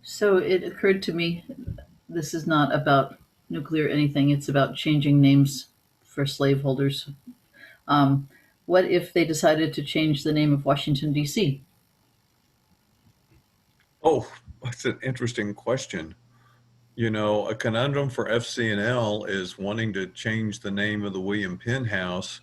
So it occurred to me this is not about nuclear anything, it's about changing names for slaveholders. Um, what if they decided to change the name of Washington, D.C.? Oh, that's an interesting question. You know, a conundrum for FCNL is wanting to change the name of the William Penn House,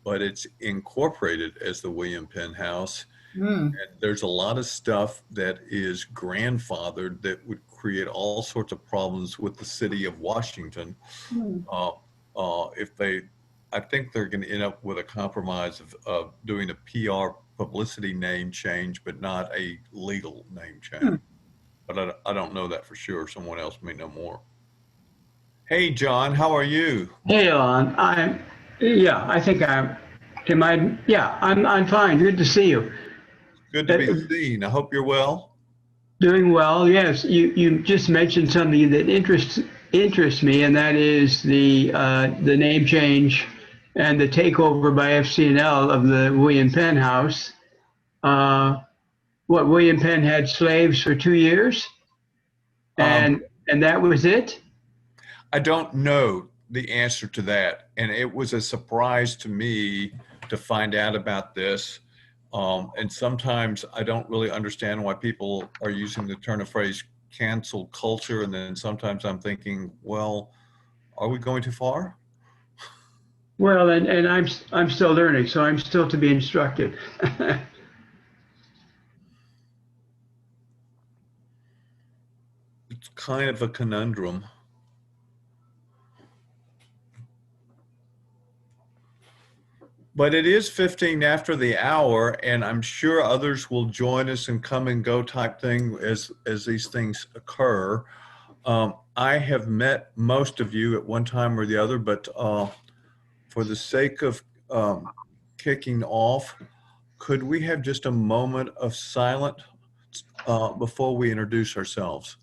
but it's incorporated as the William Penn House. Hmm. And there's a lot of stuff that is grandfathered that would create all sorts of problems with the city of Washington. Hmm. Uh, if they, I think they're going to end up with a compromise of doing a PR publicity name change, but not a legal name Hmm. change. But I don't know that for sure. Someone else may know more. Hey, John, how are you? Hey, Alon. Yeah, I think I'm fine. Good to see you. Good to Uh, be seen. I hope you're well. Doing well. Yes, you just mentioned something that interests me, and that is the name change and the takeover by FCNL of the William Penn House. Uh, what William Penn had slaves for 2 years, Um, and that was it. I don't know the answer to that, and it was a surprise to me to find out about this. And sometimes I don't really understand why people are using the turn of phrase cancel culture, and then sometimes I'm thinking, well, are we going too far? Well, and I'm still learning, so I'm still to be instructed. It's kind of a conundrum. But it is 15 after the hour, and I'm sure others will join us and come and go type thing as these things occur. I have met most of you at one time or the other, but for the sake of kicking off, could we have just a moment of silence before we introduce ourselves?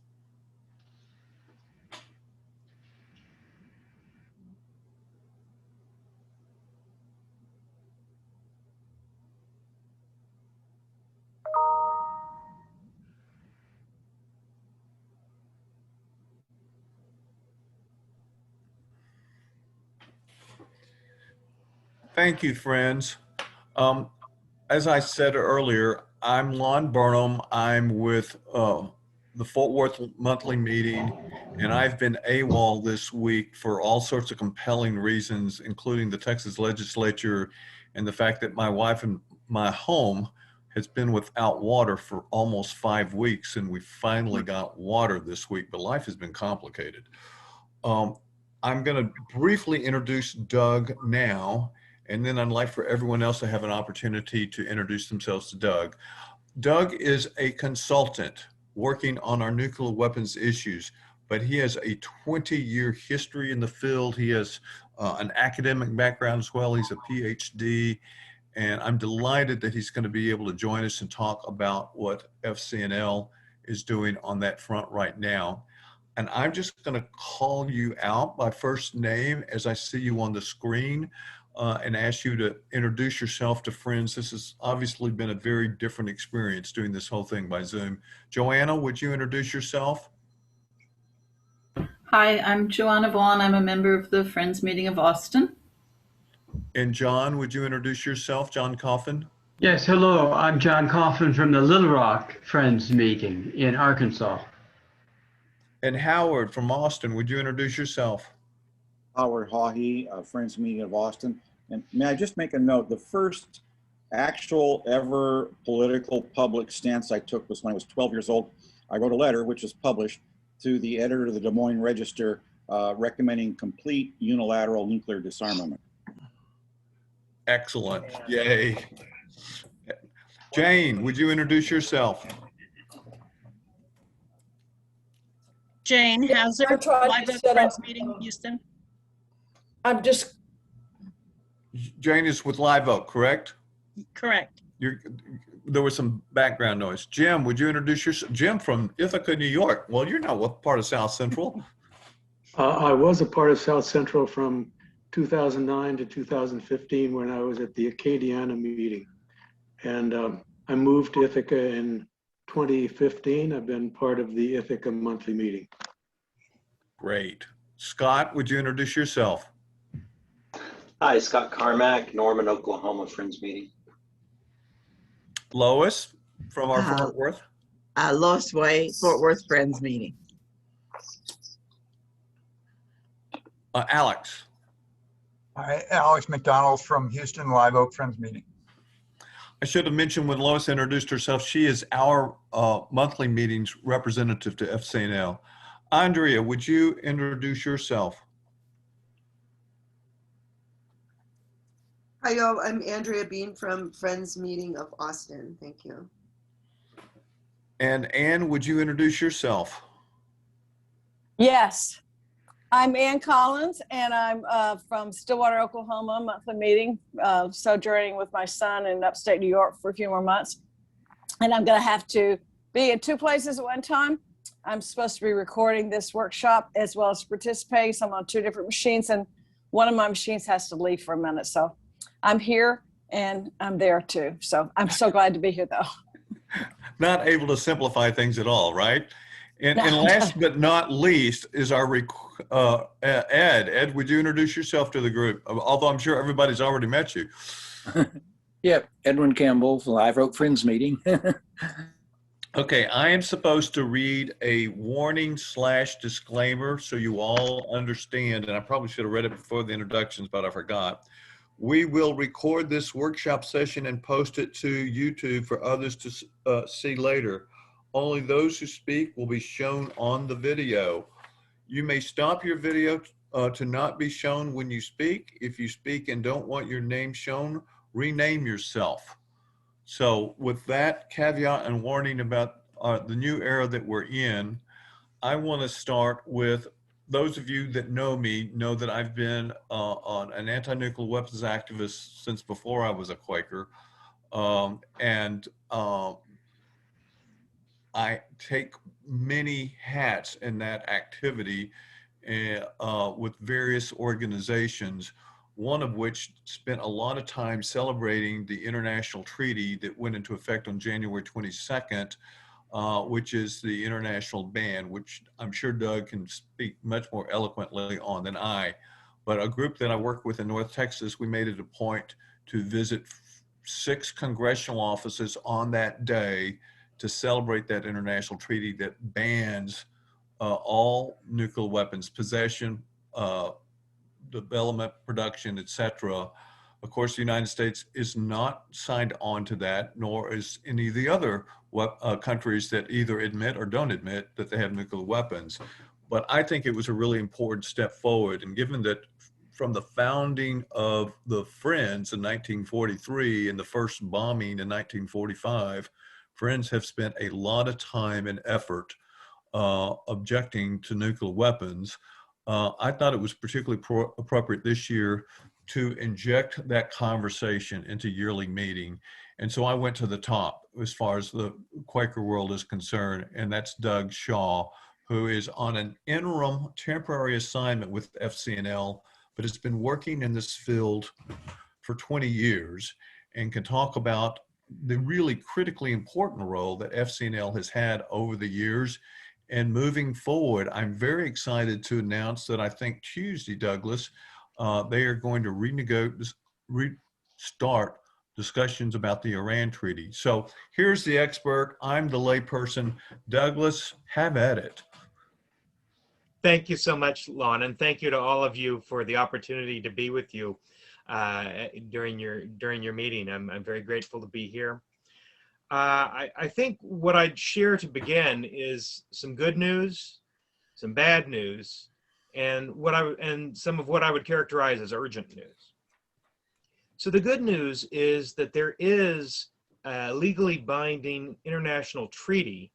Thank you, friends. Um, as I said earlier, I'm Lon Burnham. I'm with the Fort Worth monthly meeting, and I've been AWOL this week for all sorts of compelling reasons, including the Texas legislature and the fact that my wife and my home has been without water for almost 5 weeks, and we finally got water this week, but life has been complicated. Um, I'm going to briefly introduce Doug now, and then I'd like for everyone else to have an opportunity to introduce themselves to Doug. Doug is a consultant working on our nuclear weapons issues, but he has a 20-year history in the field. He has an academic background as well. He's a PhD, and I'm delighted that he's going to be able to join us and talk about what FCNL is doing on that front right now. And I'm just going to call you out by first name as I see you on the screen and ask you to introduce yourself to friends. This has obviously been a very different experience doing this whole thing by Zoom. Joanna, would you introduce yourself? Hi, I'm Joanna Vaughn. I'm a member of the Friends Meeting of Austin. And John, would you introduce yourself? John Coffin? Yes, hello. I'm John Coughlin from the Little Rock Friends Meeting in Arkansas. And Howard from Austin, would you introduce yourself? Howard Hawhey, Friends Meeting of Austin. And may I just make a note, the first actual ever political public stance I took was when I was 12 years old. I wrote a letter, which was published, to the editor of the Des Moines Register recommending complete unilateral nuclear disarmament. Excellent. Yay. Jane, would you introduce yourself? Jane Hazard, I'm trying Live to Oak set Friends up. Meeting, Houston. I'm just, Jane is with Live Oak, correct? Correct. There was some background noise. Jim, would you introduce yourself? Jim from Ithaca, New York. Well, you're not what part of South Central. I was a part of South Central from 2009 to 2015 when I was at the Acadiana meeting. And I moved to Ithaca in 2015. I've been part of the Ithaca monthly meeting. Great. Scott, would you introduce yourself? Hi, Scott Carmack, Norman, Oklahoma Friends Meeting. Lois from our Uh, Fort Worth. Lois Way, Fort Worth Friends Meeting. Alex. Hi, Alex McDonald from Houston Live Oak Friends Meeting. I should have mentioned when Lois introduced herself, she is our monthly meetings representative to FCNL. Andrea, would you introduce yourself? Hi, y'all. I'm Andrea Bean from Friends Meeting of Austin. Thank you. And Ann, would you introduce yourself? Yes, I'm Ann Collins, and I'm from Stillwater, Oklahoma, monthly meeting, sojourning with my son in upstate New York for a few more months. And I'm going to have to be in two places at one time. I'm supposed to be recording this workshop as well as participating. So I'm on two different machines, and one of my machines has to leave for a minute. So I'm here and I'm there too. So I'm so glad to be here, though. Not able to simplify things at all, right? And last but not least is our Ed. Ed, would you introduce yourself to the group? Although I'm sure everybody's already met you. Yep, Edwin Campbell, Live Oak Friends Meeting. Okay, I am supposed to read a warning / disclaimer so you all understand, and I probably should have read it before the introductions, but I forgot. We will record this workshop session and post it to YouTube for others to see later. Only those who speak will be shown on the video. You may stop your video to not be shown when you speak. If you speak and don't want your name shown, rename yourself. So with that caveat and warning about the new era that we're in, I want to start with those of you that know me know that I've been on an anti-nuclear weapons activist since before I was a Quaker. I take many hats in that activity with various organizations, one of which spent a lot of time celebrating the international treaty that went into effect on January 22nd, which is the international ban, which I'm sure Doug can speak much more eloquently on than I. But a group that I work with in North Texas, we made it a point to visit 6 congressional offices on that day to celebrate that international treaty that bans all nuclear weapons possession, development, production, etc. Of course, the United States is not signed on to that, nor is any of the other countries that either admit or don't admit that they have nuclear weapons. But I think it was a really important step forward. And given that from the founding of the Friends in 1943 and the first bombing in 1945, Friends have spent a lot of time and effort objecting to nuclear weapons. I thought it was particularly appropriate this year to inject that conversation into yearly meeting. And so I went to the top as far as the Quaker world is concerned, and that's Doug Shaw, who is on an interim temporary assignment with FCNL, but has been working in this field for 20 years and can talk about the really critically important role that FCNL has had over the years. And moving forward, I'm very excited to announce that I think Tuesday, Douglas, they are going to restart discussions about the Iran treaty. So here's the expert. I'm the layperson. Douglas, have at it. Thank you so much, Lon, and thank you to all of you for the opportunity to be with you during your meeting. I'm very grateful to be here. I think what I'd share to begin is some good news, some bad news, and some of what I would characterize as urgent news. So the good news is that there is a legally binding international treaty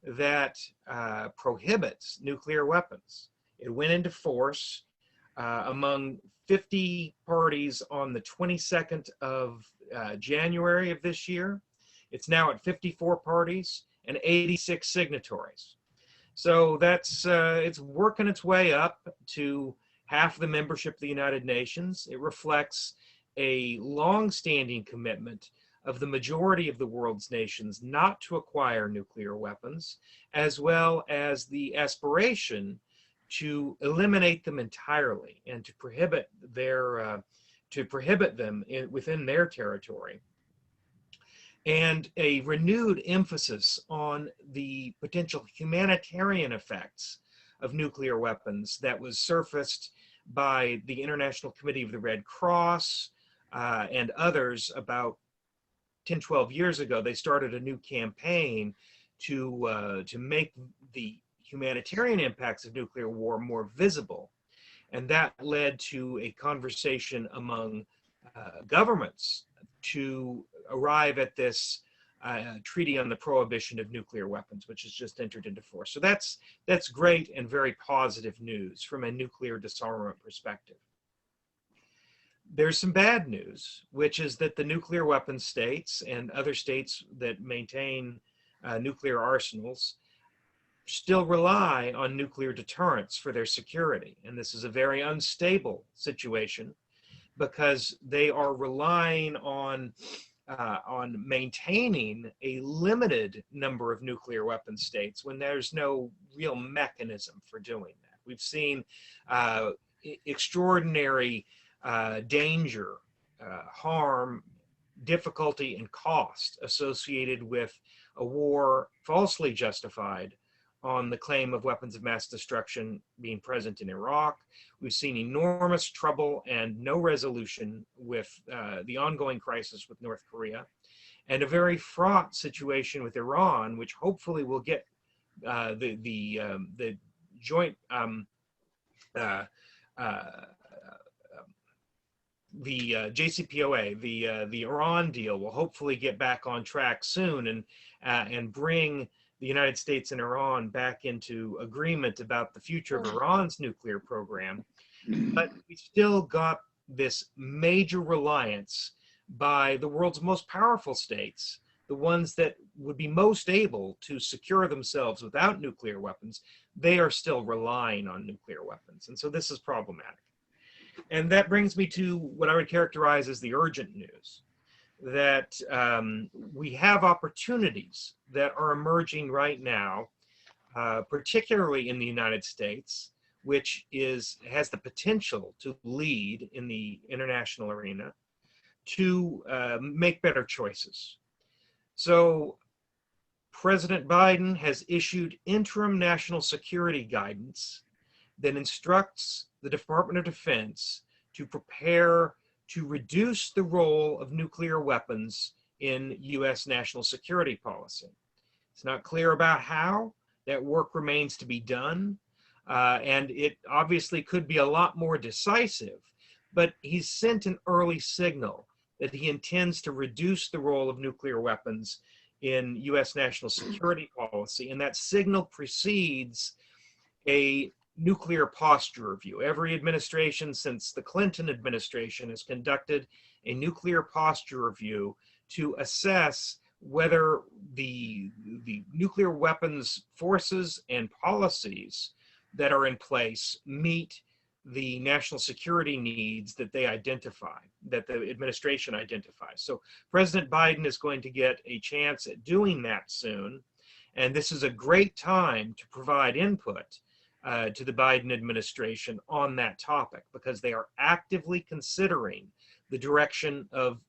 that prohibits nuclear weapons. It went into force among 50 parties on the 22nd of January of this year. It's now at 54 parties and 86 signatories. So that's it's working its way up to half the membership of the United Nations. It reflects a long-standing commitment of the majority of the world's nations not to acquire nuclear weapons, as well as the aspiration to eliminate them entirely and to prohibit them within their territory. And a renewed emphasis on the potential humanitarian effects of nuclear weapons that was surfaced by the International Committee of the Red Cross and others about 10, 12 years ago. They started a new campaign to make the humanitarian impacts of nuclear war more visible. And that led to a conversation among governments to arrive at this treaty on the prohibition of nuclear weapons, which has just entered into force. So that's great and very positive news from a nuclear disarmament perspective. There's some bad news, which is that the nuclear weapon states and other states that maintain nuclear arsenals still rely on nuclear deterrence for their security. And this is a very unstable situation because they are relying on maintaining a limited number of nuclear weapon states when there's no real mechanism for doing that. We've seen extraordinary danger, harm, difficulty, and cost associated with a war falsely justified on the claim of weapons of mass destruction being present in Iraq. We've seen enormous trouble and no resolution with the ongoing crisis with North Korea, and a very fraught situation with Iran, which hopefully will get the joint the JCPOA, the Iran deal, will hopefully get back on track soon and bring the United States and Iran back into agreement about the future of Iran's nuclear program. But we still got this major reliance by the world's most powerful states, the ones that would be most able to secure themselves without nuclear weapons. They are still relying on nuclear weapons. And so this is problematic. And that brings me to what I would characterize as the urgent news, that we have opportunities that are emerging right now, particularly in the United States, which has the potential to lead in the international arena, to make better choices. So President Biden has issued interim national security guidance that instructs the Department of Defense to prepare to reduce the role of nuclear weapons in U.S. national security policy. It's not clear about how. That work remains to be done, and it obviously could be a lot more decisive, but he's sent an early signal that he intends to reduce the role of nuclear weapons in U.S. national security policy, and that signal precedes a nuclear posture review. Every administration since the Clinton administration has conducted a nuclear posture review to assess whether the nuclear weapons forces and policies that are in place meet the national security needs that they identify, that the administration identifies. So President Biden is going to get a chance at doing that soon, and this is a great time to provide input to the Biden administration on that topic, because they are actively considering the direction of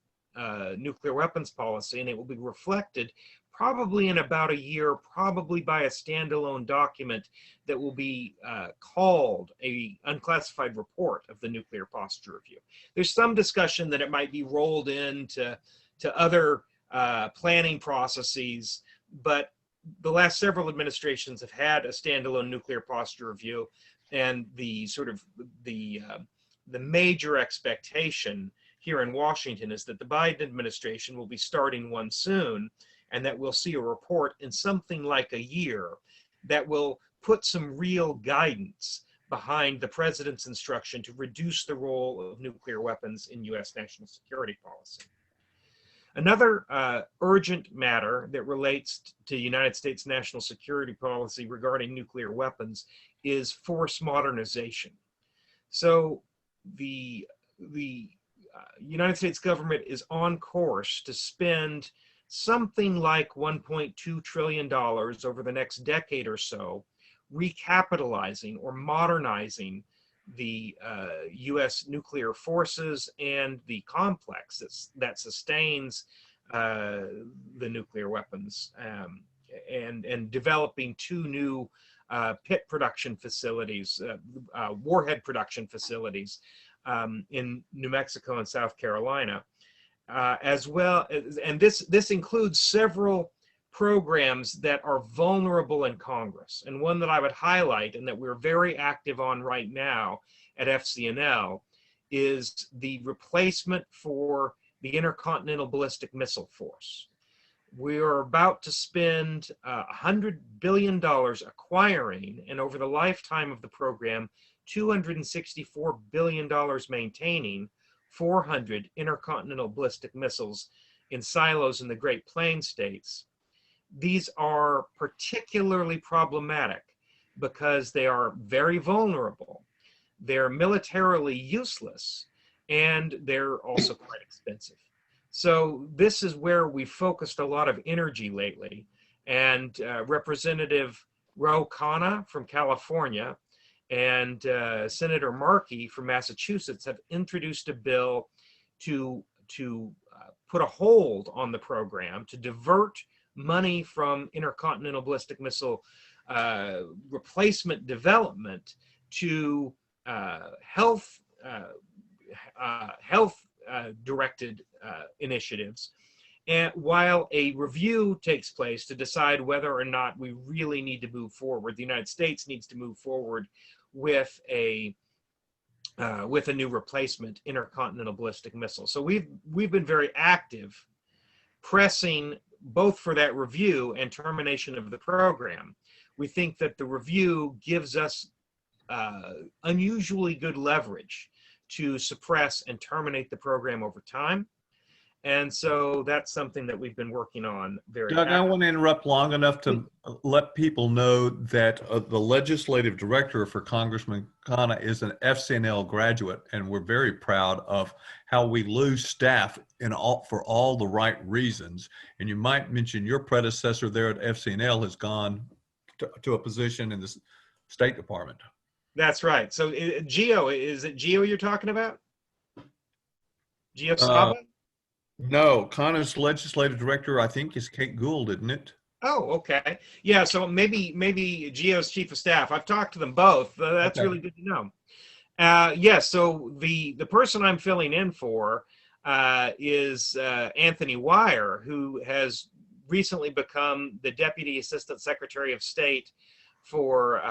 nuclear weapons policy, and it will be reflected probably in about a year, probably by a standalone document that will be called a unclassified report of the nuclear posture review. There's some discussion that it might be rolled into other planning processes, but the last several administrations have had a standalone nuclear posture review, and the major expectation here in Washington is that the Biden administration will be starting one soon, and that we'll see a report in something like a year that will put some real guidance behind the president's instruction to reduce the role of nuclear weapons in U.S. national security policy. Another urgent matter that relates to United States national security policy regarding nuclear weapons is force modernization. So the United States government is on course to spend something like $1.2 trillion over the next decade or so, recapitalizing or modernizing the U.S. nuclear forces and the complex that sustains the nuclear weapons, and developing two new pit production facilities, warhead production facilities in New Mexico and South Carolina, as well. And this includes several programs that are vulnerable in Congress. And one that I would highlight and that we're very active on right now at FCNL is the replacement for the Intercontinental Ballistic Missile Force. We are about to spend $100 billion acquiring, and over the lifetime of the program, $264 billion maintaining 400 intercontinental ballistic missiles in silos in the Great Plains states. These are particularly problematic because they are very vulnerable, they're militarily useless, and they're also quite expensive. So this is where we focused a lot of energy lately. And Representative Ro Khanna from California and Senator Markey from Massachusetts have introduced a bill to put a hold on the program, to divert money from intercontinental ballistic missile replacement development to health directed initiatives, and while a review takes place to decide whether or not we really need to move forward, the United States needs to move forward with a new replacement intercontinental ballistic missile. So we've been very active, pressing both for that review and termination of the program. We think that the review gives us unusually good leverage to suppress and terminate the program over time. And so that's something that we've been working on very Doug, I actively. want to interrupt long enough to let people know that the legislative director for Congressman Khanna is an FCNL graduate, and we're very proud of how we lose staff for all the right reasons. And you might mention your predecessor there at FCNL has gone to a position in the State Department. That's right. So Geo, is it Geo you're talking about? Geo Saba? No, Khanna's legislative director, I think, is Kate Gould, isn't it? Oh, okay. Yeah, so maybe Geo's chief of staff. I've talked to them both. That's Okay. really good to know. Yes, so the person I'm filling in for is Anthony Weyer, who has recently become the Deputy Assistant Secretary of State for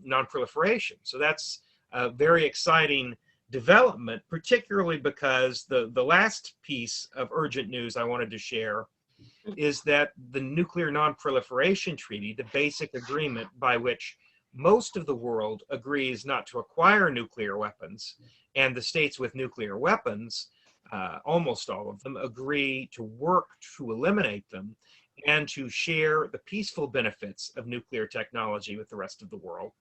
nonproliferation. So that's a very exciting development, particularly because the last piece of urgent news I wanted to share is that the Nuclear Nonproliferation Treaty, the basic agreement by which most of the world agrees not to acquire nuclear weapons, and the states with nuclear weapons, almost all of them, agree to work to eliminate them and to share the peaceful benefits of nuclear technology with the rest of the world.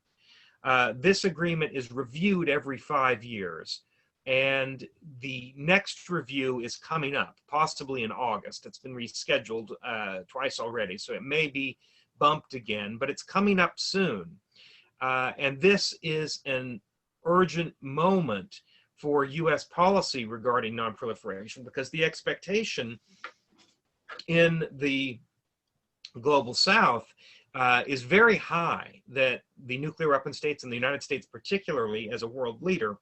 This agreement is reviewed every 5 years, and the next review is coming up, possibly in August. It's been rescheduled twice already, so it may be bumped again, but it's coming up soon. And this is an urgent moment for U.S. policy regarding nonproliferation, because the expectation in the global South is very high that the nuclear weapon states, and the United States particularly as a world leader,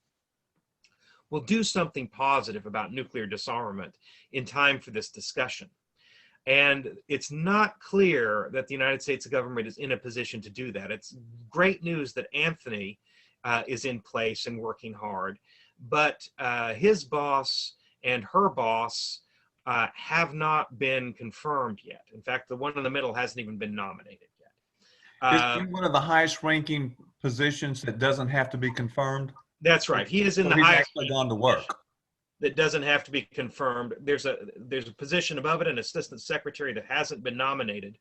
will do something positive about nuclear disarmament in time for this discussion. And it's not clear that the United States government is in a position to do that. It's great news that Anthony is in place and working hard, but his boss and her boss have not been confirmed yet. In fact, the one in the middle hasn't even been nominated yet. Is he one of the highest ranking positions that doesn't have to be confirmed? That's right. He is in the He's highest actually gone to work. that doesn't have to be confirmed. There's a position above it, an assistant secretary that hasn't been nominated.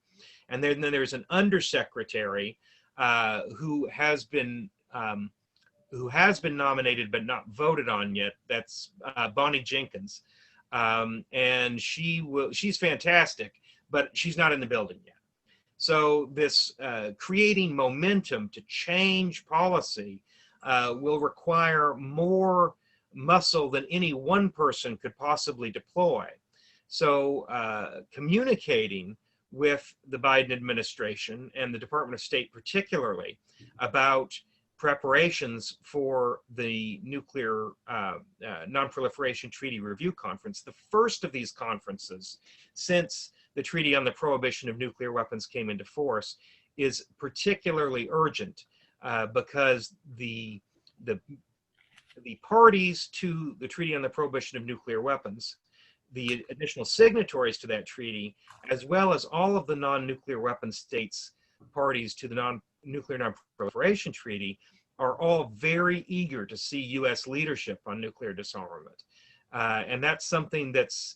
And then there's an undersecretary who has been who has been nominated but not voted on yet. That's Bonnie Jenkins, and she's fantastic, but she's not in the building yet. So this creating momentum to change policy will require more muscle than any one person could possibly deploy. So communicating with the Biden administration and the Department of State particularly about preparations for the Nuclear Non-Proliferation Treaty Review Conference, the first of these conferences since the Treaty on the Prohibition of Nuclear Weapons came into force, is particularly urgent because the parties to the Treaty on the Prohibition of Nuclear Weapons, the additional signatories to that treaty, as well as all of the non-nuclear weapon states parties to the Nuclear Non-Proliferation Treaty, are all very eager to see U.S. leadership on nuclear disarmament. And that's something that's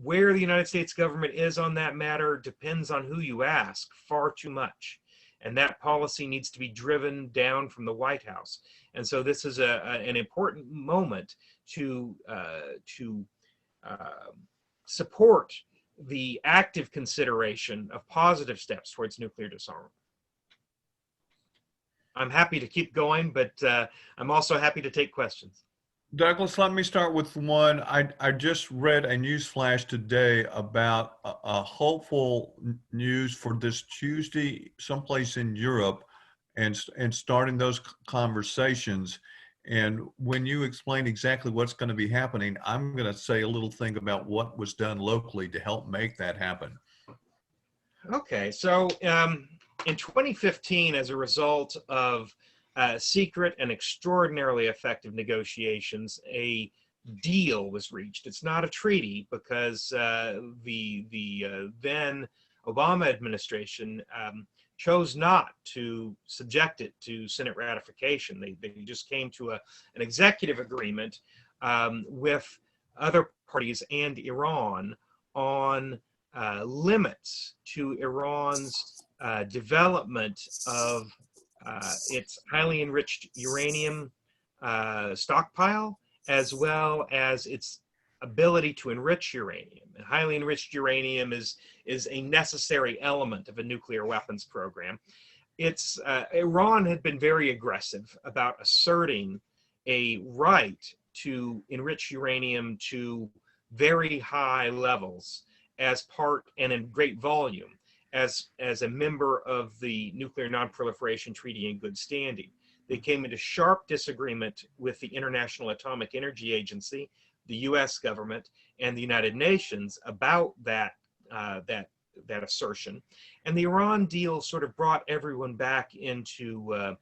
where the United States government is on that matter depends on who you ask far too much. And that policy needs to be driven down from the White House. And so this is an important moment to support the active consideration of positive steps towards nuclear disarmament. I'm happy to keep going, but I'm also happy to take questions. Douglas, let me start with one. I just read a news flash today about a hopeful news for this Tuesday someplace in Europe and starting those conversations. And when you explain exactly what's going to be happening, I'm going to say a little thing about what was done locally to help make that happen. Okay, so in 2015, as a result of secret and extraordinarily effective negotiations, a deal was reached. It's not a treaty because the then Obama administration chose not to subject it to Senate ratification. They just came to an executive agreement with other parties and Iran on limits to Iran's development of its highly enriched uranium stockpile, as well as its ability to enrich uranium. And highly enriched uranium is a necessary element of a nuclear weapons program. Iran had been very aggressive about asserting a right to enrich uranium to very high levels as part and in great volume as a member of the Nuclear Non-Proliferation Treaty in good standing. They came into sharp disagreement with the International Atomic Energy Agency, the US government, and the United Nations about that assertion. And the Iran deal sort of brought everyone back into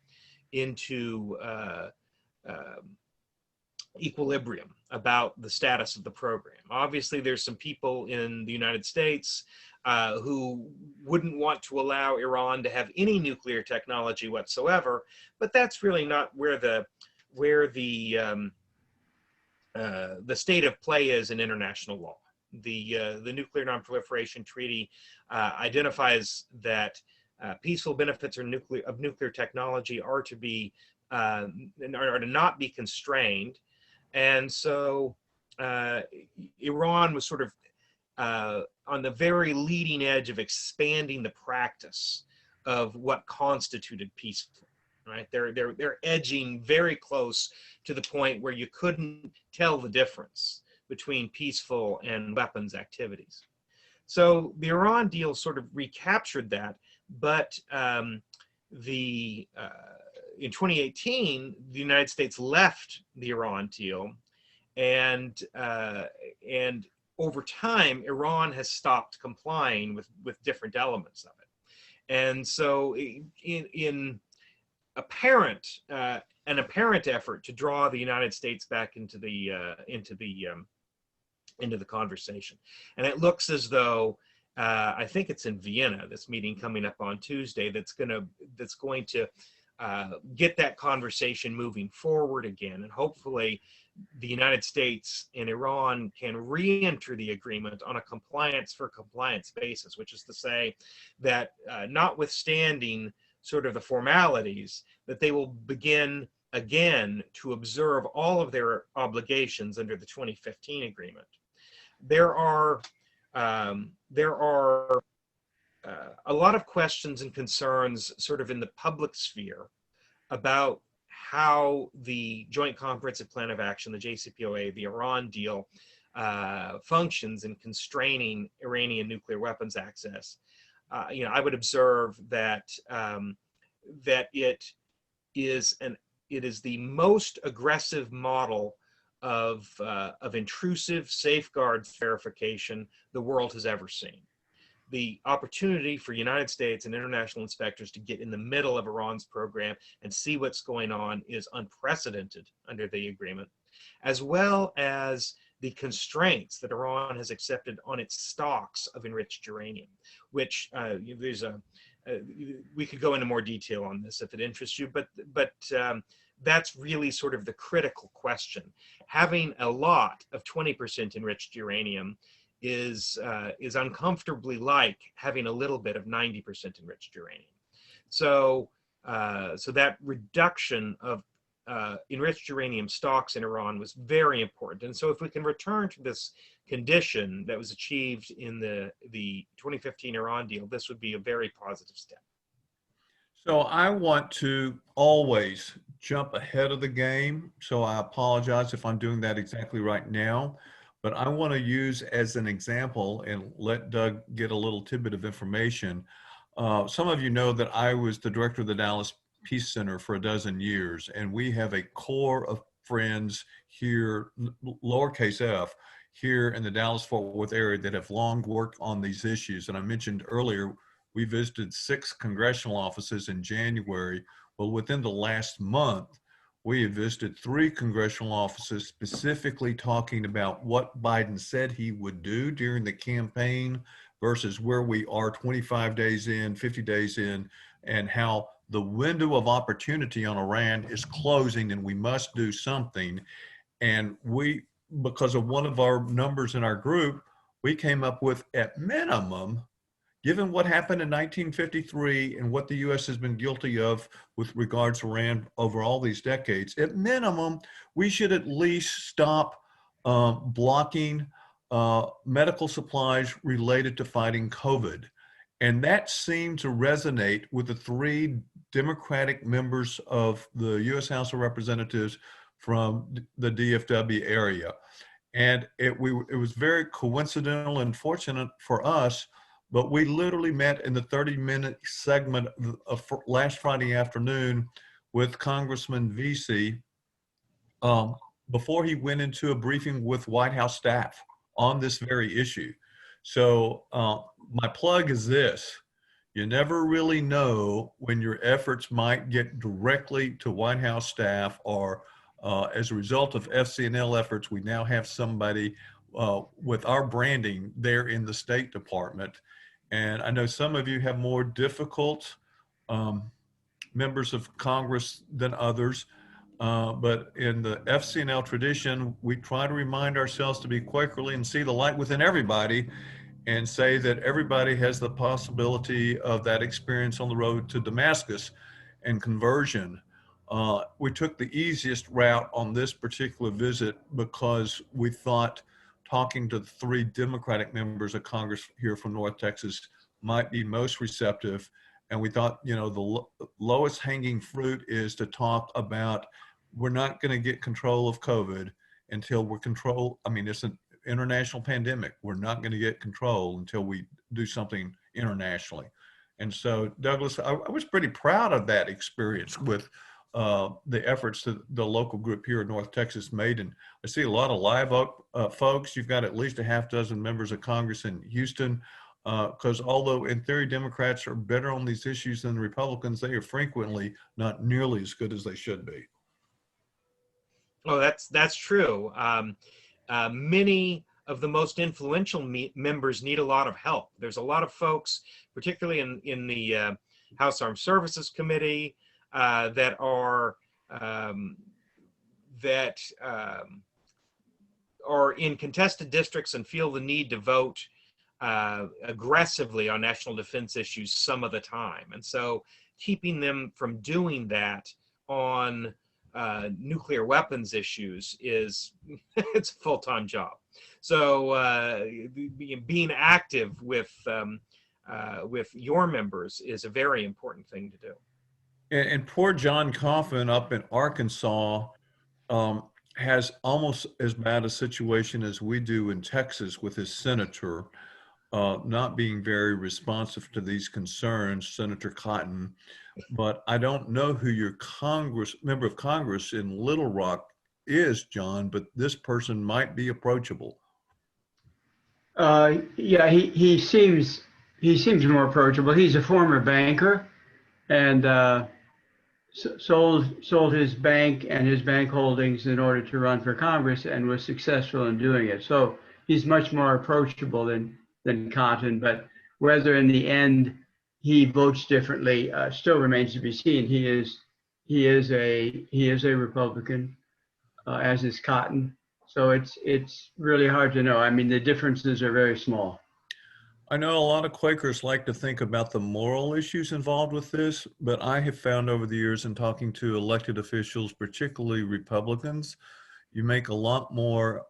equilibrium about the status of the program. Obviously, there's some people in the United States who wouldn't want to allow Iran to have any nuclear technology whatsoever, but that's really not where the state of play is in international law. The Nuclear Non-Proliferation Treaty identifies that peaceful benefits of nuclear technology are to not be constrained, and so Iran was sort of on the very leading edge of expanding the practice of what constituted peaceful. Right? They're edging very close to the point where you couldn't tell the difference between peaceful and weapons activities. So the Iran deal sort of recaptured that, but in 2018, the United States left the Iran deal, and over time, Iran has stopped complying with different elements of it. And so in an apparent effort to draw the United States back into the conversation, and it looks as though I think it's in Vienna, this meeting coming up on Tuesday, that's going to get that conversation moving forward again, and hopefully the United States and Iran can re-enter the agreement on a compliance for compliance basis, which is to say that notwithstanding sort of the formalities, that they will begin again to observe all of their obligations under the 2015 agreement. There are a lot of questions and concerns sort of in the public sphere about how the Joint Comprehensive Plan of Action, the JCPOA, the Iran deal, functions in constraining Iranian nuclear weapons access. I would observe that that it is the most aggressive model of intrusive safeguards verification the world has ever seen. The opportunity for United States and international inspectors to get in the middle of Iran's program and see what's going on is unprecedented under the agreement, as well as the constraints that Iran has accepted on its stocks of enriched uranium, which we could go into more detail on this if it interests you, but that's really sort of the critical question. Having a lot of 20% enriched uranium is uncomfortably like having a little bit of 90% enriched uranium. So that reduction of enriched uranium stocks in Iran was very important. And so if we can return to this condition that was achieved in the 2015 Iran deal, this would be a very positive step. So I want to always jump ahead of the game. So I apologize if I'm doing that exactly right now, but I want to use as an example and let Doug get a little tidbit of information. Some of you know that I was the director of the Dallas Peace Center for a dozen years, and we have a core of friends here, lowercase f, here in the Dallas-Fort Worth area that have long worked on these issues. And I mentioned earlier, we visited 6 congressional offices in January. Well, within the last month, we have visited 3 congressional offices specifically talking about what Biden said he would do during the campaign versus where we are 25 days in, 50 days in, and how the window of opportunity on Iran is closing and we must do something. And we, because of one of our numbers in our group, we came up with, at minimum, given what happened in 1953 and what the U.S. has been guilty of with regards to Iran over all these decades, at minimum, we should at least stop blocking medical supplies related to fighting COVID. And that seemed to resonate with the 3 Democratic members of the U.S. House of Representatives from the DFW area. And it was very coincidental and fortunate for us, but we literally met in the 30-minute segment of last Friday afternoon with Congressman Vesey before he went into a briefing with White House staff on this very issue. So my plug is this: you never really know when your efforts might get directly to White House staff, or as a result of FCNL efforts, we now have somebody with our branding there in the State Department. And I know some of you have more difficult members of Congress than others, but in the FCNL tradition, we try to remind ourselves to be Quakerly and see the light within everybody, and say that everybody has the possibility of that experience on the road to Damascus and conversion. We took the easiest route on this particular visit because we thought talking to the 3 Democratic members of Congress here from North Texas might be most receptive. And we thought, the lowest hanging fruit is to talk about, we're not going to get control of COVID until it's an international pandemic. We're not going to get control until we do something internationally. And so, Douglas, I was pretty proud of that experience with the efforts that the local group here in North Texas made. And I see a lot of Live Oak folks. You've got at least a half dozen members of Congress in Houston, because although in theory Democrats are better on these issues than Republicans, they are frequently not nearly as good as they should be. Oh, that's true. Many of the most influential members need a lot of help. There's a lot of folks, particularly in the House Armed Services Committee, that are in contested districts and feel the need to vote aggressively on national defense issues some of the time. And so keeping them from doing that on nuclear weapons issues is it's a full-time job. So being active with your members is a very important thing to do. And poor John Coffin up in Arkansas has almost as bad a situation as we do in Texas with his senator not being very responsive to these concerns, Senator Cotton. But I don't know who your member of Congress in Little Rock is, John, but this person might be approachable. Yeah, he seems more approachable. He's a former banker, and sold his bank and his bank holdings in order to run for Congress, and was successful in doing it. So he's much more approachable than Cotton. But whether in the end he votes differently still remains to be seen. He is a Republican, as is Cotton. So it's really hard to know. I mean, the differences are very small. I know a lot of Quakers like to think about the moral issues involved with this, but I have found over the years in talking to elected officials, particularly Republicans, you make a lot more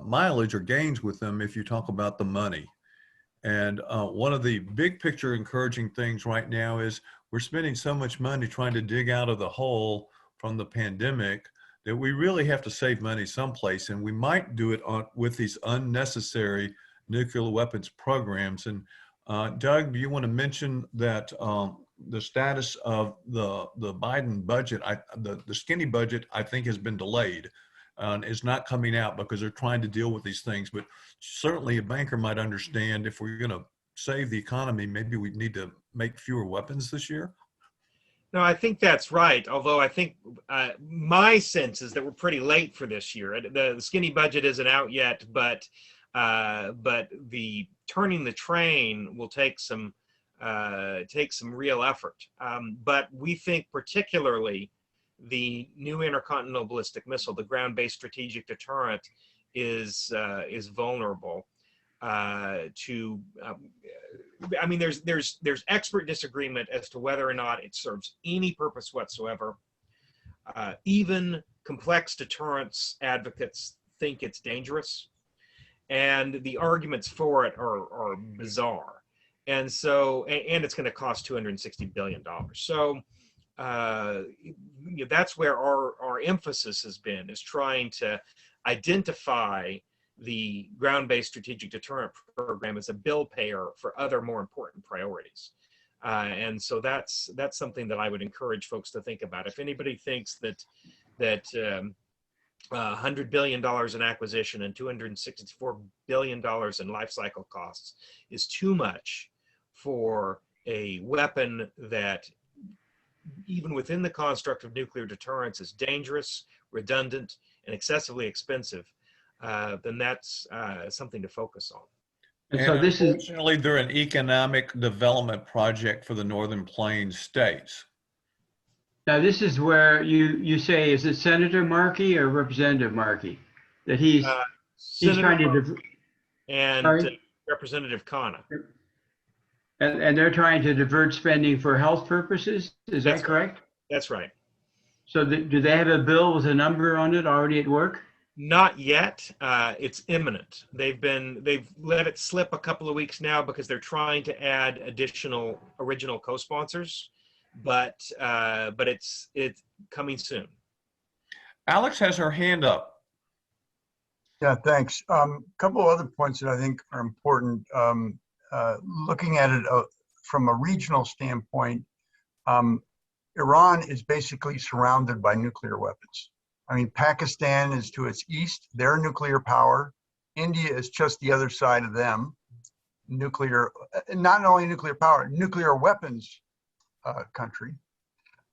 mileage or gains with them if you talk about the money. And one of the big picture encouraging things right now is we're spending so much money trying to dig out of the hole from the pandemic that we really have to save money someplace, and we might do it with these unnecessary nuclear weapons programs. And Doug, do you want to mention that the status of the Biden budget, the skinny budget, I think has been delayed and is not coming out because they're trying to deal with these things. But certainly a banker might understand if we're going to save the economy, maybe we need to make fewer weapons this year. No, I think that's right. Although I think my sense is that we're pretty late for this year. The skinny budget isn't out yet, but the turning the train will take some real effort. But we think particularly the new intercontinental ballistic missile, the ground-based strategic deterrent, is vulnerable to. I mean, there's expert disagreement as to whether or not it serves any purpose whatsoever. Even complex deterrence advocates think it's dangerous, and the arguments for it are bizarre. And so, and it's going to cost $260 billion. So that's where our emphasis has been, is trying to identify the ground-based strategic deterrent program as a bill payer for other more important priorities. And so that's something that I would encourage folks to think about. If anybody thinks that $100 billion in acquisition and $264 billion in life cycle costs is too much for a weapon that, even within the construct of nuclear deterrence, is dangerous, redundant, and excessively expensive, then that's something to focus on. And so this unfortunately, they're an economic development project for the Northern Plains states. Now, this is where you say, is it Senator Markey or Representative Markey that he's trying to and Representative Khanna. And they're trying to divert spending for health purposes. Is that correct? That's right. So do they have a bill with a number on it already at work? Not yet. It's imminent. They've let it slip a couple of weeks now because they're trying to add additional original co-sponsors, but it's coming soon. Alex has her hand up. Yeah, thanks. Couple of other points that I think are important. Looking at it from a regional standpoint, Iran is basically surrounded by nuclear weapons. I mean, Pakistan is to its east, they're a nuclear power. India is just the other side of them. Nuclear, not only nuclear power, nuclear weapons country.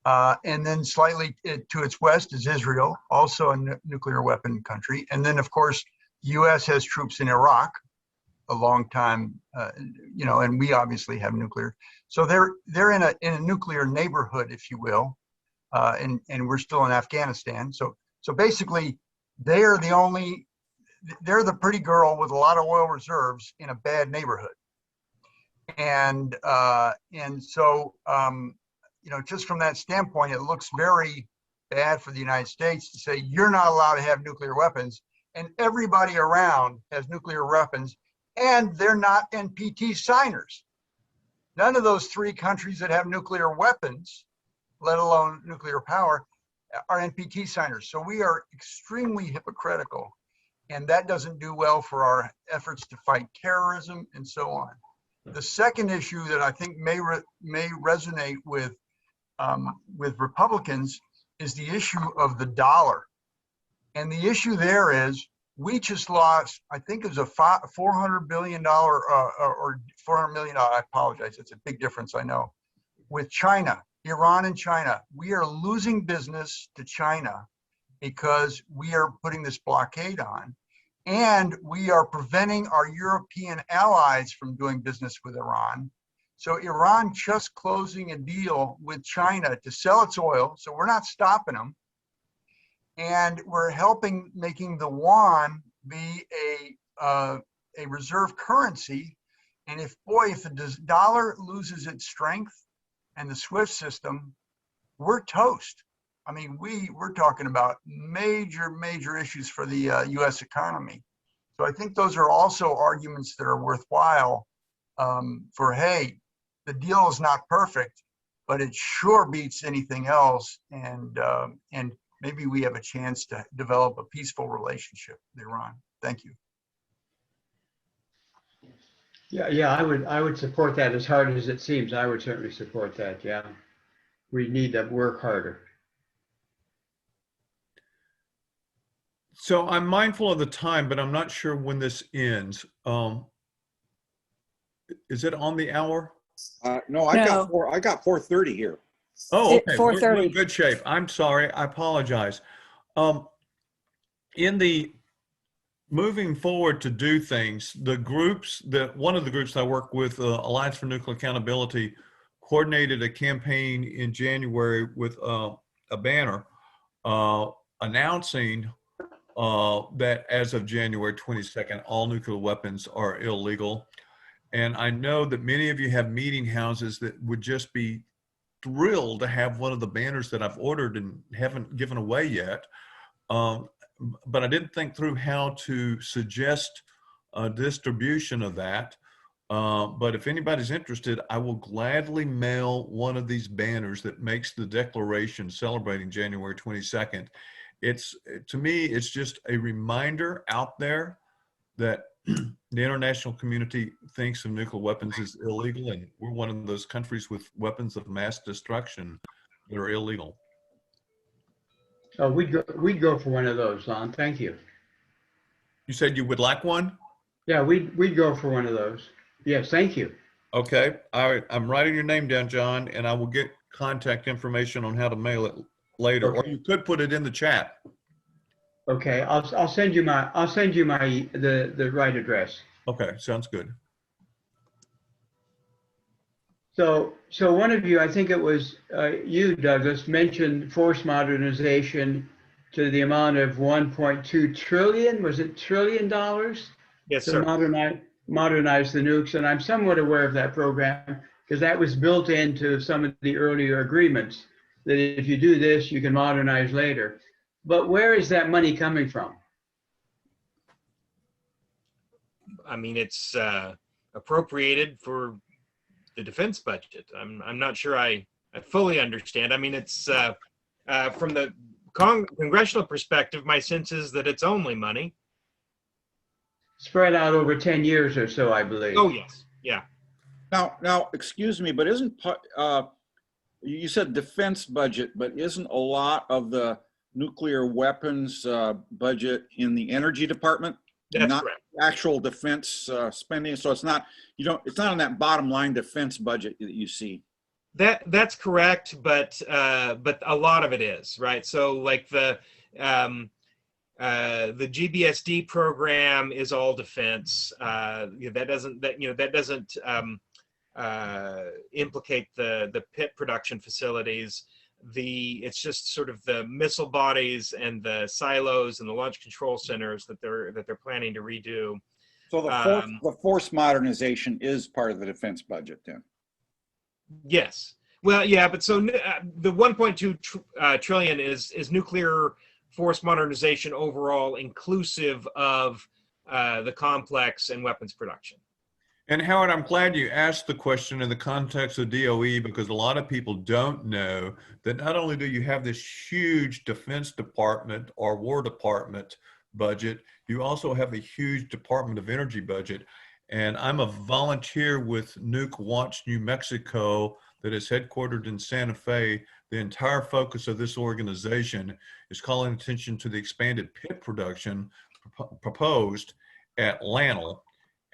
And then slightly to its west is Israel, also a nuclear weapon country. And then, of course, the U.S. has troops in Iraq a long time, and we obviously have nuclear. So they're in a nuclear neighborhood, if you will, and we're still in Afghanistan. So basically, they're the pretty girl with a lot of oil reserves in a bad neighborhood. And so just from that standpoint, it looks very bad for the United States to say you're not allowed to have nuclear weapons, and everybody around has nuclear weapons, and they're not NPT signers. None of those 3 countries that have nuclear weapons, let alone nuclear power, are NPT signers. So we are extremely hypocritical, and that doesn't do well for our efforts to fight terrorism and so on. The second issue that I think may resonate with Republicans is the issue of the dollar. And the issue there is we just lost, I think it was a $400 billion or $400 million, I apologize, it's a big difference, I know, with China, Iran and China. We are losing business to China because we are putting this blockade on, and we are preventing our European allies from doing business with Iran. So Iran just closing a deal with China to sell its oil, so we're not stopping them. And we're helping making the yuan be a reserve currency. And if the dollar loses its strength and the SWIFT system, we're toast. I mean, we're talking about major issues for the U.S. economy. So I think those are also arguments that are worthwhile for, hey, the deal is not perfect, but it sure beats anything else. And maybe we have a chance to develop a peaceful relationship with Iran. Thank you. Yeah, I would support that as hard as it seems. I would certainly support that. Yeah, we need to work harder. So I'm mindful of the time, but I'm not sure when this ends. Is it on the hour? No, I got 4:30 here. Oh, okay. We're 4:30. in good shape. I'm sorry. I apologize. In the moving forward to do things, one of the groups I work with, Alliance for Nuclear Accountability, coordinated a campaign in January with a banner announcing that as of January 22nd, all nuclear weapons are illegal. And I know that many of you have meeting houses that would just be thrilled to have one of the banners that I've ordered and haven't given away yet. But I didn't think through how to suggest a distribution of that. But if anybody's interested, I will gladly mail one of these banners that makes the declaration celebrating January 22nd. To me, it's just a reminder out there that the international community thinks of nuclear weapons as illegal, and we're one of those countries with weapons of mass destruction that are illegal. Oh, we'd go for one of those, Lon. Thank you. You said you would like one? Yeah, we'd go for one of those. Yes, thank you. Okay. All right. I'm writing your name down, John, and I will get contact information on how to mail it later, Okay. or you could put it in the chat. Okay, I'll send you the right address. Okay, sounds good. So one of you, I think it was you, Douglas, mentioned force modernization to the amount of 1.2 trillion. Was it $1 trillion? Yes, to sir. modernize the nukes, and I'm somewhat aware of that program because that was built into some of the earlier agreements that if you do this, you can modernize later. But where is that money coming from? I mean, it's appropriated for the defense budget. I'm not sure I fully understand. I mean, it's from the congressional perspective, my sense is that it's only money. Spread out over 10 years or so, I believe. Oh, yes. Yeah. Now, excuse me, but isn't you said defense budget, but isn't a lot of the nuclear weapons budget in the energy department? That's not correct. Actual defense spending. So it's not it's not on that bottom line defense budget that you see. That's correct, but a lot of it is, right? So like the GBSD program is all defense. That doesn't implicate the pit production facilities. It's just sort of the missile bodies and the silos and the launch control centers that they're planning to redo. So the force modernization is part of the defense budget then. Yes. Well, yeah, but so the 1.2 trillion is nuclear force modernization overall, inclusive of the complex and weapons production. And Howard, I'm glad you asked the question in the context of DOE, because a lot of people don't know that not only do you have this huge Defense Department or War Department budget, you also have a huge Department of Energy budget. And I'm a volunteer with Nuke Watch New Mexico that is headquartered in Santa Fe. The entire focus of this organization is calling attention to the expanded pit production proposed at LANL.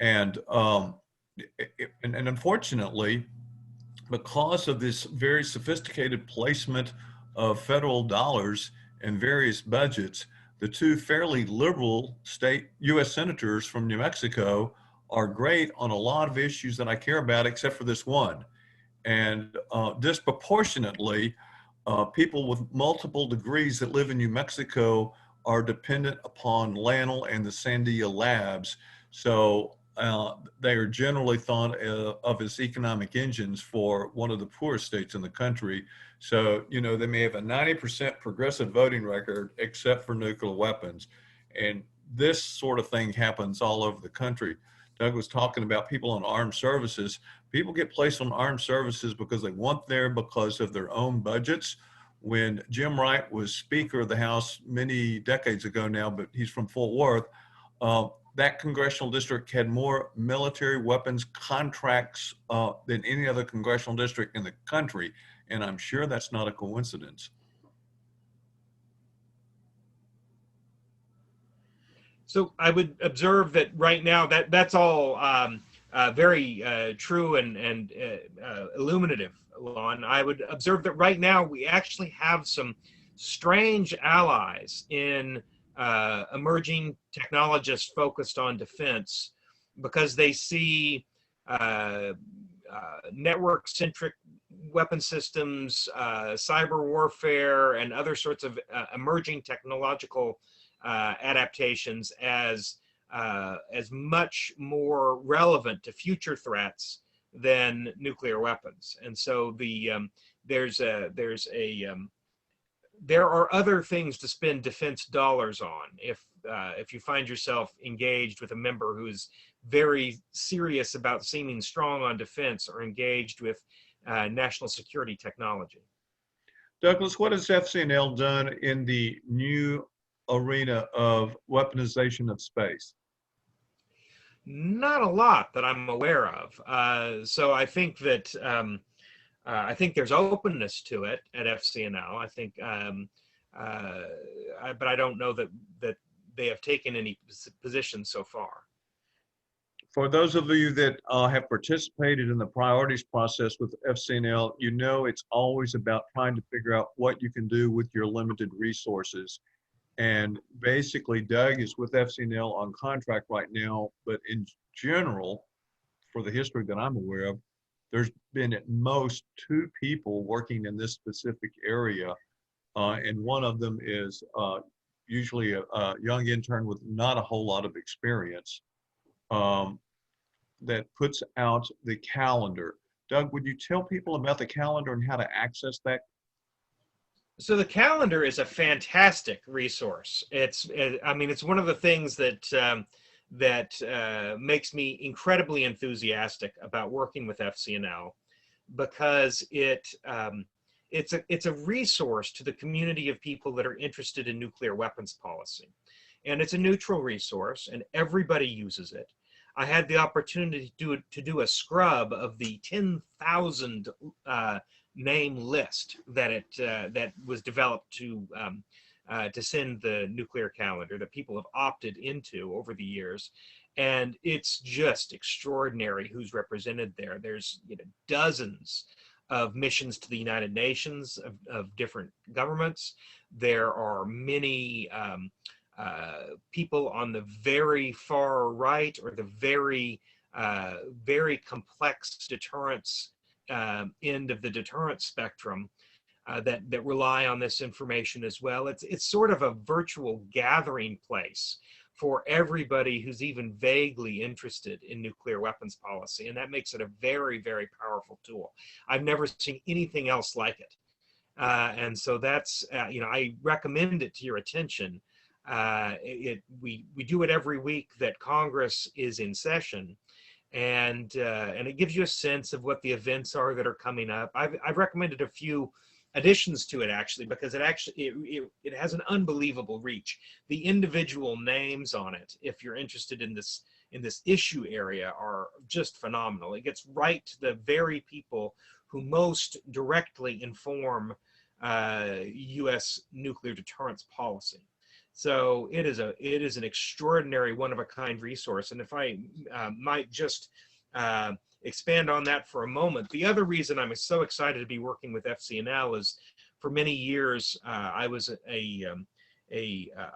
And unfortunately, because of this very sophisticated placement of federal dollars in various budgets, the two fairly liberal state U.S. senators from New Mexico are great on a lot of issues that I care about, except for this one. And disproportionately, people with multiple degrees that live in New Mexico are dependent upon LANL and the Sandia Labs. So they are generally thought of as economic engines for one of the poorest states in the country. So, you know, they may have a 90% progressive voting record except for nuclear weapons. And this sort of thing happens all over the country. Doug was talking about people on armed services. People get placed on armed services because they want there because of their own budgets. When Jim Wright was Speaker of the House many decades ago now, but he's from Fort Worth, that congressional district had more military weapons contracts than any other congressional district in the country. And I'm sure that's not a coincidence. So I would observe that right now that's all very true and illuminative, Lon. I would observe that right now we actually have some strange allies in emerging technologists focused on defense, because they see network-centric weapon systems, cyber warfare, and other sorts of emerging technological adaptations as much more relevant to future threats than nuclear weapons. And so there are other things to spend defense dollars on if you find yourself engaged with a member who is very serious about seeming strong on defense or engaged with national security technology. Douglas, what has FCNL done in the new arena of weaponization of space? Not a lot that I'm aware of. So I think that I think there's openness to it at FCNL. I think, but I don't know that they have taken any position so far. For those of you that have participated in the priorities process with FCNL, you know it's always about trying to figure out what you can do with your limited resources. And basically, Doug is with FCNL on contract right now, but in general, for the history that I'm aware of, there's been at most 2 people working in this specific area. And one of them is usually a young intern with not a whole lot of experience that puts out the calendar. Doug, would you tell people about the calendar and how to access that? So the calendar is a fantastic resource. I mean, it's one of the things that makes me incredibly enthusiastic about working with FCNL, because it's a resource to the community of people that are interested in nuclear weapons policy, and it's a neutral resource, and everybody uses it. I had the opportunity to do a scrub of the 10,000 name list that was developed to send the nuclear calendar that people have opted into over the years, and it's just extraordinary who's represented there. There's dozens of missions to the United Nations of different governments. There are many people on the very far right, or the very complex deterrence end of the deterrence spectrum that rely on this information as well. It's sort of a virtual gathering place for everybody who's even vaguely interested in nuclear weapons policy. And that makes it a very, very powerful tool. I've never seen anything else like it. And so that's, I recommend it to your attention. We do it every week that Congress is in session. And it gives you a sense of what the events are that are coming up. I've recommended a few additions to it, actually, because it has an unbelievable reach. The individual names on it, if you're interested in this issue area, are just phenomenal. It gets right to the very people who most directly inform U.S. nuclear deterrence policy. So it is an extraordinary, one-of-a-kind resource. And if I might just expand on that for a moment, the other reason I'm so excited to be working with FCNL is, for many years I was a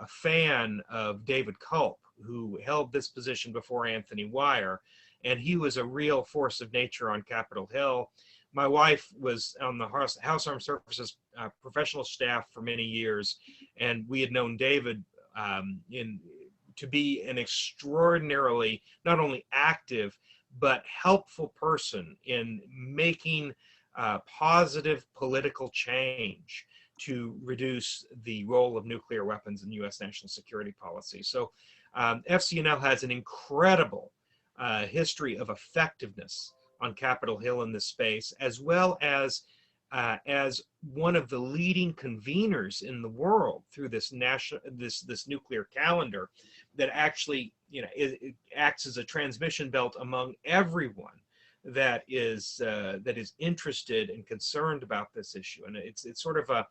fan of David Culp, who held this position before Anthony Weyer, and he was a real force of nature on Capitol Hill. My wife was on the House Armed Services professional staff for many years, and we had known David to be an extraordinarily not only active but helpful person in making positive political change to reduce the role of nuclear weapons in U.S. national security policy. So FCNL has an incredible history of effectiveness on Capitol Hill in this space, as well as one of the leading conveners in the world through this nuclear calendar that actually, it acts as a transmission belt among everyone that is interested and concerned about this issue. And it's sort of a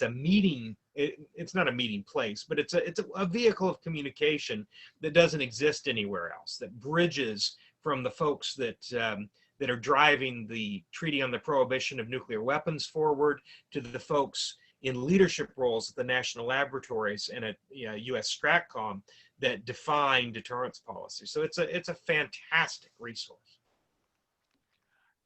meeting. It's not a meeting place, but it's a vehicle of communication that doesn't exist anywhere else, that bridges from the folks that are driving the Treaty on the Prohibition of Nuclear Weapons forward to the folks in leadership roles at the national laboratories and at U.S. Stratcom that define deterrence policy. So it's a fantastic resource.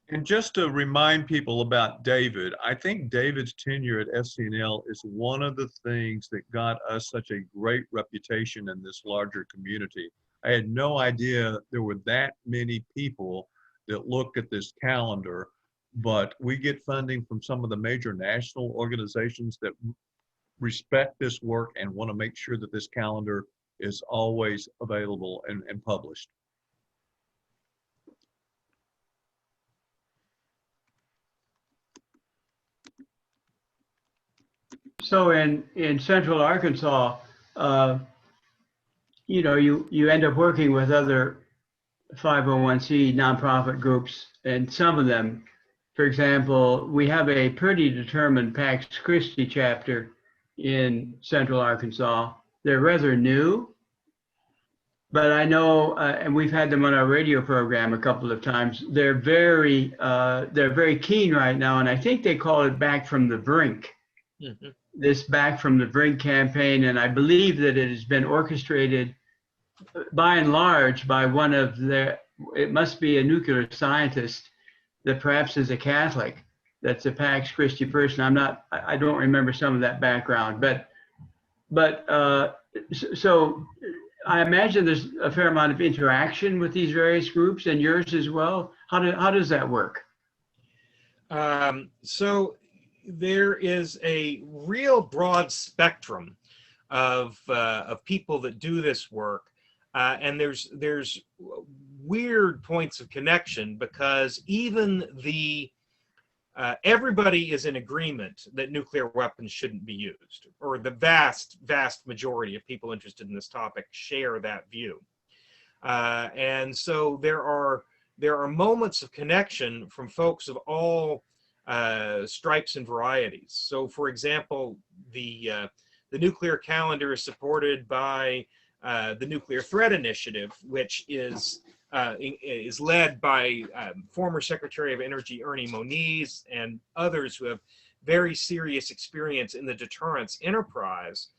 And just to remind people about David, I think David's tenure at FCNL is one of the things that got us such a great reputation in this larger community. I had no idea there were that many people that look at this calendar, but we get funding from some of the major national organizations that respect this work and want to make sure that this calendar is always available and published. So in Central Arkansas, you end up working with other 501c nonprofit groups, and some of them, for example, we have a pretty determined Pax Christi chapter in Central Arkansas. They're rather new, but I know, and we've had them on our radio program a couple of times. They're very keen right now, and I think they call it Back from the Brink. Mm-hmm. This Back from the Brink campaign, and I believe that it has been orchestrated by and large by one of it must be a nuclear scientist that perhaps is a Catholic, that's a Pax Christi person. I don't remember some of that background, but so I imagine there's a fair amount of interaction with these various groups, and yours as well. How does that work? So there is a real broad spectrum of people that do this work. And there's weird points of connection, because even everybody is in agreement that nuclear weapons shouldn't be used, or the vast majority of people interested in this topic share that view. And so there are moments of connection from folks of all stripes and varieties. So, for example, the nuclear calendar is supported by the Nuclear Threat Initiative, which is led by former Secretary of Energy Ernie Moniz and others who have very serious experience in the deterrence enterprise,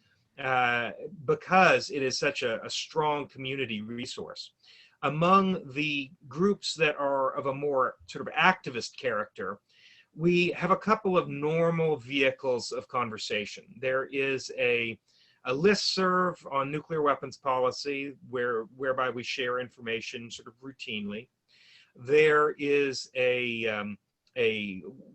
because it is such a strong community resource. Among the groups that are of a more sort of activist character, we have a couple of normal vehicles of conversation. There is a listserv on nuclear weapons policy whereby we share information sort of routinely. There is a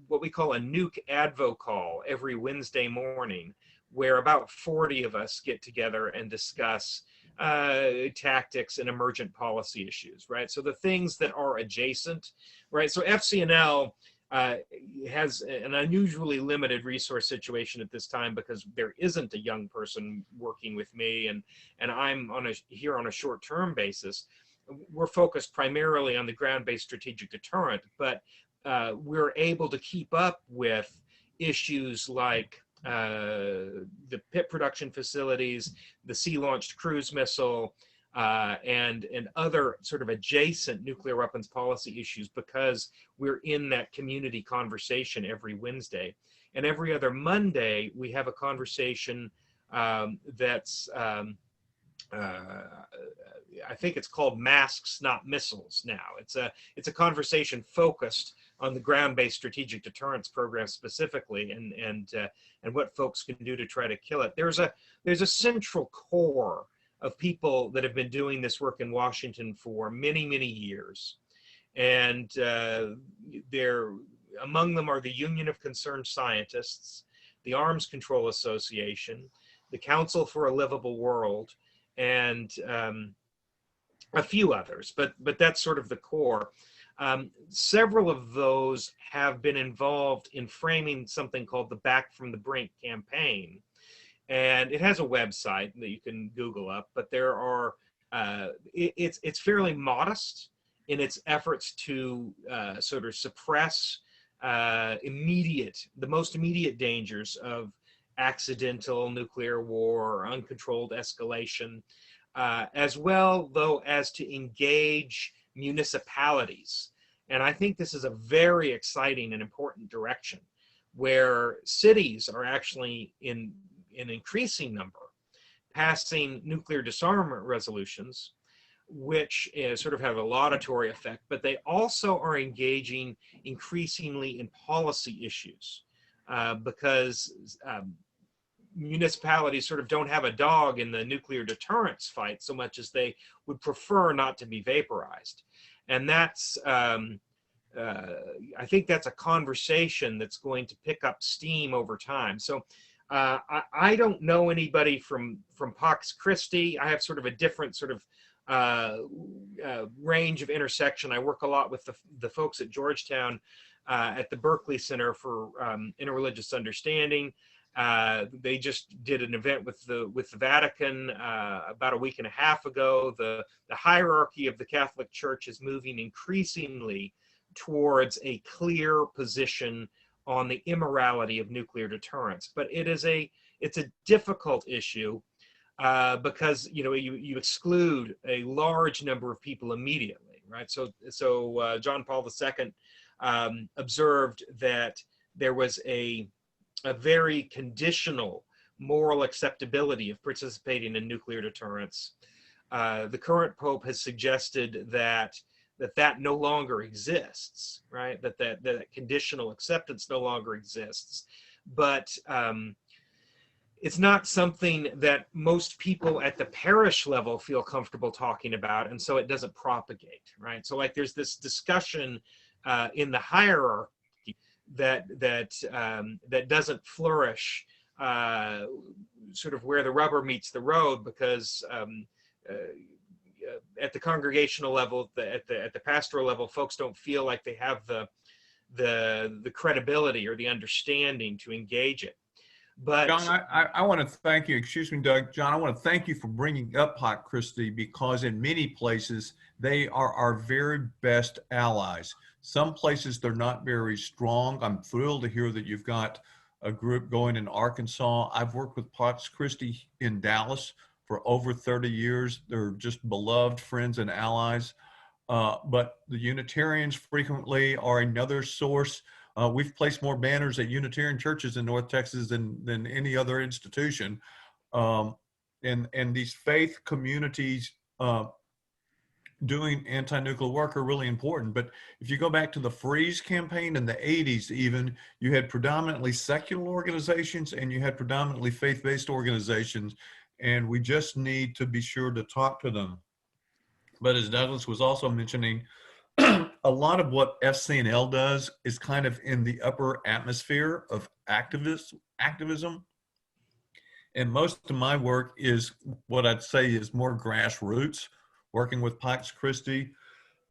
what we call a nuke advo call every Wednesday morning, where about 40 of us get together and discuss tactics and emergent policy issues, right? So the things that are adjacent, right? So FCNL has an unusually limited resource situation at this time because there isn't a young person working with me, and I'm here on a short-term basis. We're focused primarily on the ground-based strategic deterrent, but we're able to keep up with issues like the pit production facilities, the sea-launched cruise missile, and other sort of adjacent nuclear weapons policy issues, because we're in that community conversation every Wednesday. And every other Monday, we have a conversation that's, I think it's called Masks, Not Missiles now. It's a conversation focused on the ground-based strategic deterrence program specifically, and what folks can do to try to kill it. There's a central core of people that have been doing this work in Washington for many, many years. And among them are the Union of Concerned Scientists, the Arms Control Association, the Council for a Livable World, and a few others, but that's sort of the core. Several of those have been involved in framing something called the Back from the Brink campaign. And it has a website that you can Google up, but there are, it's fairly modest in its efforts to sort of suppress the most immediate dangers of accidental nuclear war or uncontrolled escalation, as well, though, as to engage municipalities. And I think this is a very exciting and important direction, where cities are actually in an increasing number passing nuclear disarmament resolutions, which sort of have a laudatory effect, but they also are engaging increasingly in policy issues, because municipalities sort of don't have a dog in the nuclear deterrence fight so much as they would prefer not to be vaporized. And that's, I think that's a conversation that's going to pick up steam over time. So I don't know anybody from Pax Christi. I have sort of a different sort of range of intersection. I work a lot with the folks at Georgetown at the Berkeley Center for Interreligious Understanding. They just did an event with the Vatican about a week and a half ago. The hierarchy of the Catholic Church is moving increasingly towards a clear position on the immorality of nuclear deterrence, but it's a difficult issue because you exclude a large number of people immediately, right? So John Paul II observed that there was a very conditional moral acceptability of participating in nuclear deterrence. The current Pope has suggested that no longer exists, right? That conditional acceptance no longer exists. But it's not something that most people at the parish level feel comfortable talking about, and so it doesn't propagate, right? So like there's this discussion in the hierarchy that doesn't flourish sort of where the rubber meets the road, because at the congregational level, at the pastoral level, folks don't feel like they have the credibility or the understanding to engage it. But John, I want to thank you. Excuse me, Doug. John, I want to thank you for bringing up Pax Christi, because in many places they are our very best allies. Some places they're not very strong. I'm thrilled to hear that you've got a group going in Arkansas. I've worked with Pax Christi in Dallas for over 30 years. They're just beloved friends and allies. But the Unitarians frequently are another source. We've placed more banners at Unitarian churches in North Texas than any other institution. And these faith communities doing anti-nuclear work are really important. But if you go back to the Freeze campaign in the 80s even, you had predominantly secular organizations and you had predominantly faith-based organizations. and we just need to be sure to talk to them. But as Douglas was also mentioning, a lot of what FCNL does is kind of in the upper atmosphere of activism. And most of my work is what I'd say is more grassroots, working with Pax Christi.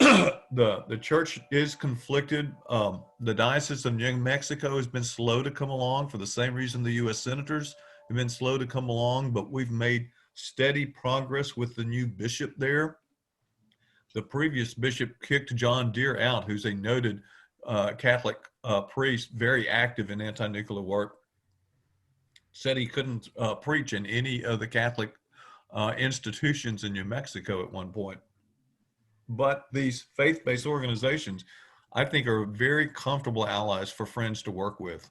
The church is conflicted. The Diocese of New Mexico has been slow to come along for the same reason the U.S. senators have been slow to come along, but we've made steady progress with the new bishop there. The previous bishop kicked John Deere out, who's a noted Catholic priest, very active in anti-nuclear work. Said he couldn't preach in any of the Catholic institutions in New Mexico at one point. But these faith-based organizations, I think, are very comfortable allies for Friends to work with.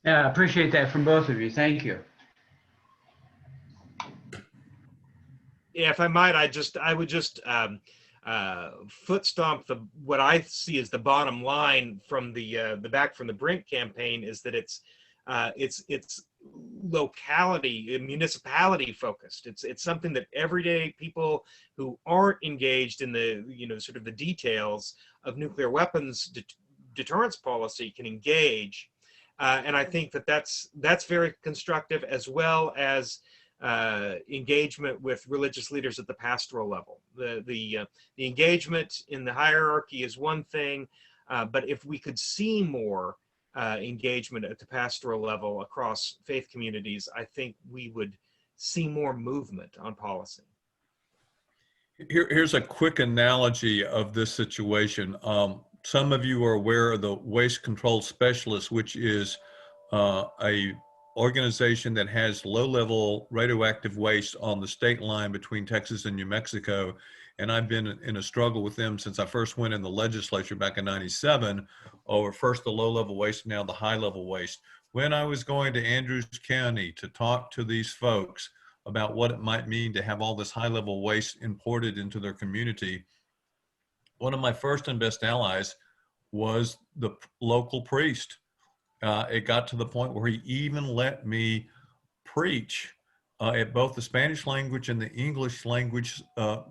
Yeah, I appreciate that from both of you. Thank you. Yeah, if I might, I would just foot stomp what I see as the bottom line from the Back from the Brink campaign is that it's locality, municipality focused. It's something that everyday people who aren't engaged in the sort of the details of nuclear weapons deterrence policy can engage, and I think that's very constructive, as well as engagement with religious leaders at the pastoral level. The engagement in the hierarchy is one thing, but if we could see more engagement at the pastoral level across faith communities, I think we would see more movement on policy. Here's a quick analogy of this situation. Some of you are aware of the Waste Control Specialists, which is a organization that has low-level radioactive waste on the state line between Texas and New Mexico. And I've been in a struggle with them since I first went in the legislature back in '97 over first the low-level waste, now the high-level waste. When I was going to Andrews County to talk to these folks about what it might mean to have all this high-level waste imported into their community, one of my first and best allies was the local priest. It got to the point where he even let me preach at both the Spanish language and the English language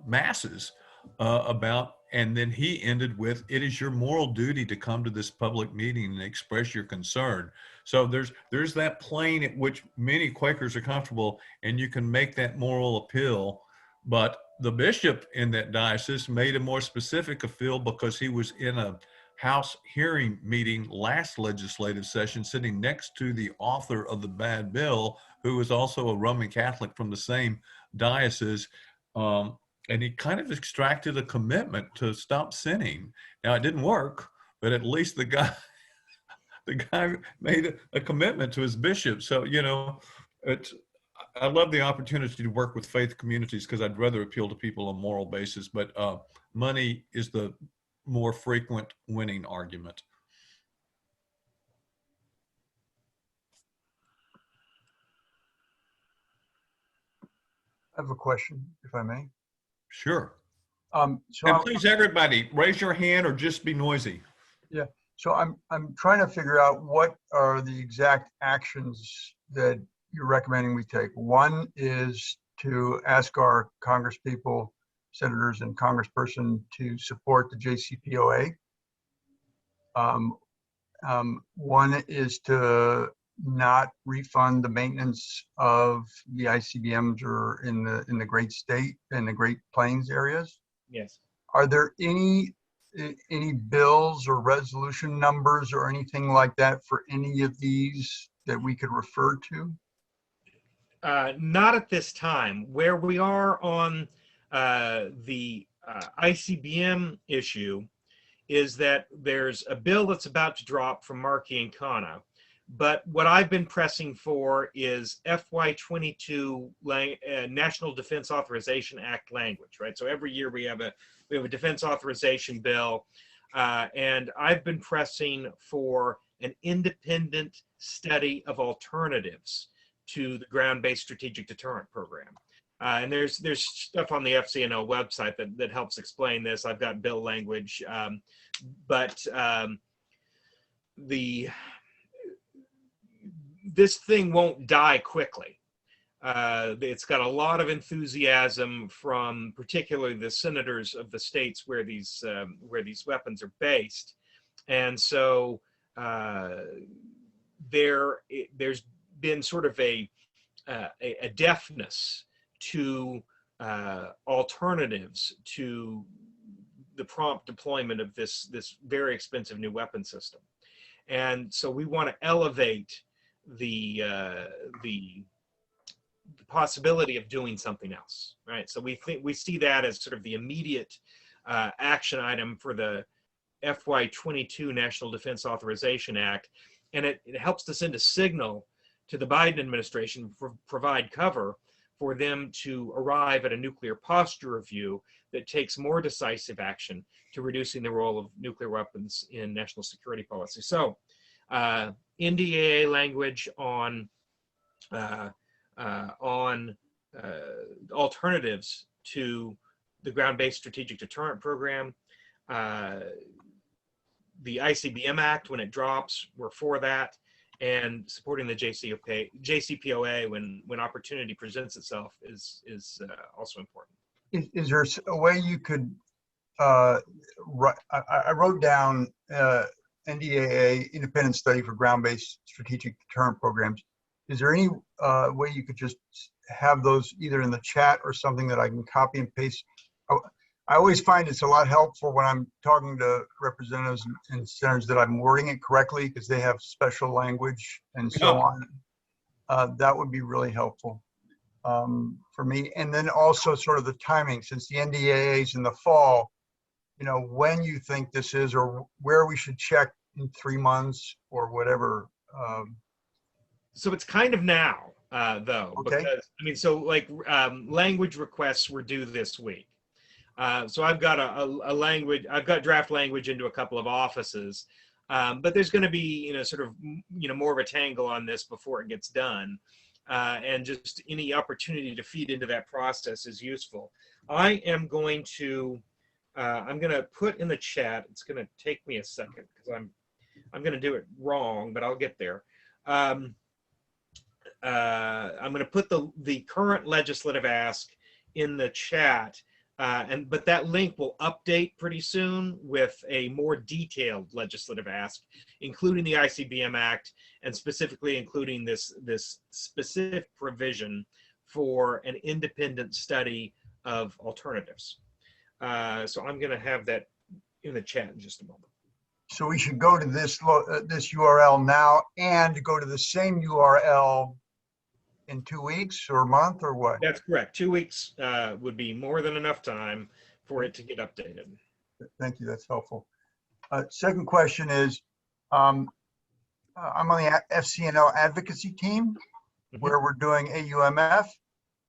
masses and then he ended with, "It is your moral duty to come to this public meeting and express your concern." So there's that plane at which many Quakers are comfortable, and you can make that moral appeal. But the bishop in that diocese made a more specific appeal because he was in a House hearing meeting last legislative session, sitting next to the author of the bad bill, who was also a Roman Catholic from the same diocese. And he kind of extracted a commitment to stop sinning. Now, it didn't work, but at least the guy made a commitment to his bishop. So, I love the opportunity to work with faith communities because I'd rather appeal to people on a moral basis, but money is the more frequent winning argument. I have a question, if I may. Sure. And please, everybody, raise your hand or just be noisy. Yeah. So I'm trying to figure out what are the exact actions that you're recommending we take. One is to ask our congresspeople, senators, and congressperson to support the JCPOA. One is to not refund the maintenance of the ICBMs or in the Great Plains areas. Yes. Are there any bills or resolution numbers or anything like that for any of these that we could refer to? Not at this time. Where we are on the ICBM issue is that there's a bill that's about to drop from Markey and Khanna. But what I've been pressing for is FY22 National Defense Authorization Act language, right? So every year we have a defense authorization bill, and I've been pressing for an independent study of alternatives to the ground-based strategic deterrent program. And there's stuff on the FCNL website that helps explain this. I've got bill language, but this thing won't die quickly. It's got a lot of enthusiasm from particularly the senators of the states where these weapons are based, and so there's been sort of a deafness to alternatives to the prompt deployment of this very expensive new weapon system, and so we want to elevate the possibility of doing something else, right? So we see that as sort of the immediate action item for the FY22 National Defense Authorization Act, and it helps to send a signal to the Biden administration, provide cover for them to arrive at a nuclear posture review that takes more decisive action to reducing the role of nuclear weapons in national security policy. So NDAA language on alternatives to the ground-based strategic deterrent program, the ICBM Act when it drops, we're for that, and supporting the JCPOA when opportunity presents itself is also important. Is there a way you could, I wrote down NDAA, Independent Study for Ground-Based Strategic Deterrent Programs. Is there any way you could just have those either in the chat or something that I can copy and paste? I always find it's a lot helpful when I'm talking to representatives and senators that I'm wording it correctly because they have special language and so on. That would be really helpful for me. And then also sort of the timing, since the NDAA is in the fall, you know, when you think this is or where we should check in 3 months or whatever. So it's kind of now, though, okay. Because, I mean, so like language requests were due this week. So I've got I've got draft language into a couple of offices, but there's going to be, sort of, more of a tangle on this before it gets done. And just any opportunity to feed into that process is useful. I am going to, I'm going to put in the chat, it's going to take me a second because I'm going to do it wrong, but I'll get there. I'm going to put the current legislative ask in the chat, but that link will update pretty soon with a more detailed legislative ask, including the ICBM Act and specifically including this specific provision for an independent study of alternatives. So I'm going to have that in the chat in just a moment. So we should go to this URL now and go to the same URL in 2 weeks or a month or what? That's correct. 2 weeks would be more than enough time for it to get updated. Thank you. That's helpful. Second question is, I'm on the FCNL advocacy team where we're doing AUMF.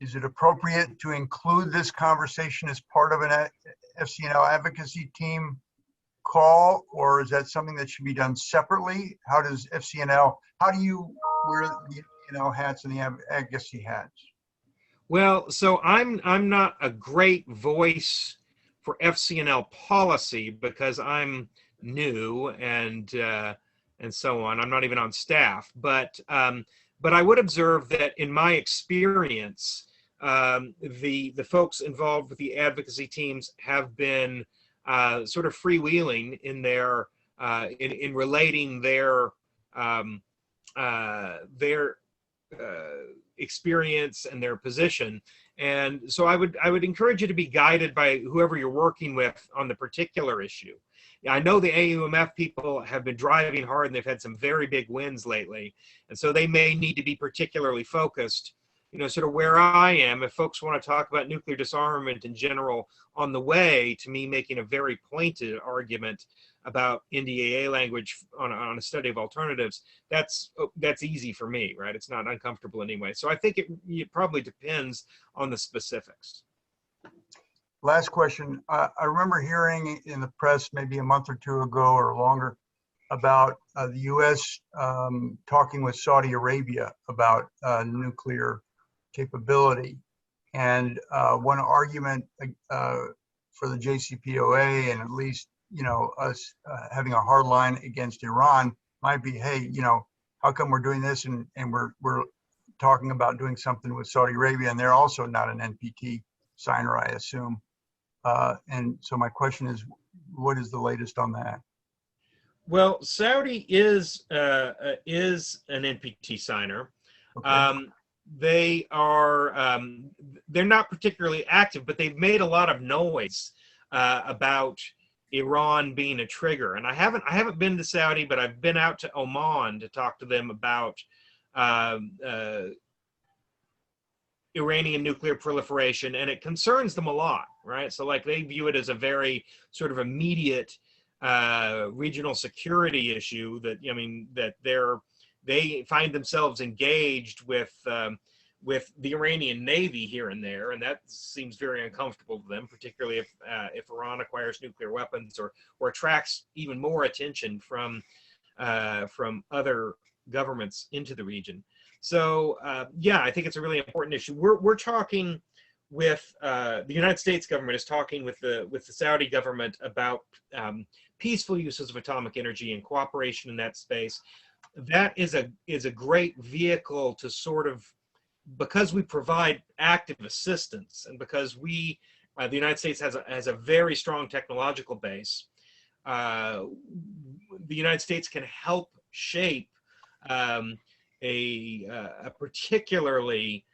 Is it appropriate to include this conversation as part of an FCNL advocacy team call, or is that something that should be done separately? How does FCNL, how do you wear the hats and the advocacy hats? Well, so I'm not a great voice for FCNL policy because I'm new and so on. I'm not even on staff, but I would observe that in my experience, the folks involved with the advocacy teams have been sort of freewheeling in their in relating their experience and their position. And so I would encourage you to be guided by whoever you're working with on the particular issue. I know the AUMF people have been driving hard and they've had some very big wins lately. And so they may need to be particularly focused, sort of where I am. If folks want to talk about nuclear disarmament in general on the way to me making a very pointed argument about NDAA language on a study of alternatives, that's easy for me, right? It's not uncomfortable anyway. So I think it probably depends on the specifics. Last question. I remember hearing in the press maybe a month or two ago or longer about the U.S. Talking with Saudi Arabia about nuclear capability. And one argument for the JCPOA and at least us having a hard line against Iran might be, hey, how how come we're doing this and we're talking about doing something with Saudi Arabia, and they're also not an NPT signer, I assume. And so my question is, what is the latest on that? Well, Saudi is an NPT signer. Okay. They are they're not particularly active, but they've made a lot of noise about Iran being a trigger. And I haven't been to Saudi, but I've been out to Oman to talk to them about Iranian nuclear proliferation, and it concerns them a lot, right? So like they view it as a very sort of immediate regional security issue that, I mean, that they find themselves engaged with the Iranian Navy here and there, and that seems very uncomfortable to them, particularly if Iran acquires nuclear weapons or attracts even more attention from other governments into the region. So yeah, I think it's a really important issue. We're talking with the United States government is talking with the Saudi government about peaceful uses of atomic energy and cooperation in that space. That is a great vehicle to sort of, because we provide active assistance and because the United States has a very strong technological base, the United States can help shape a particularly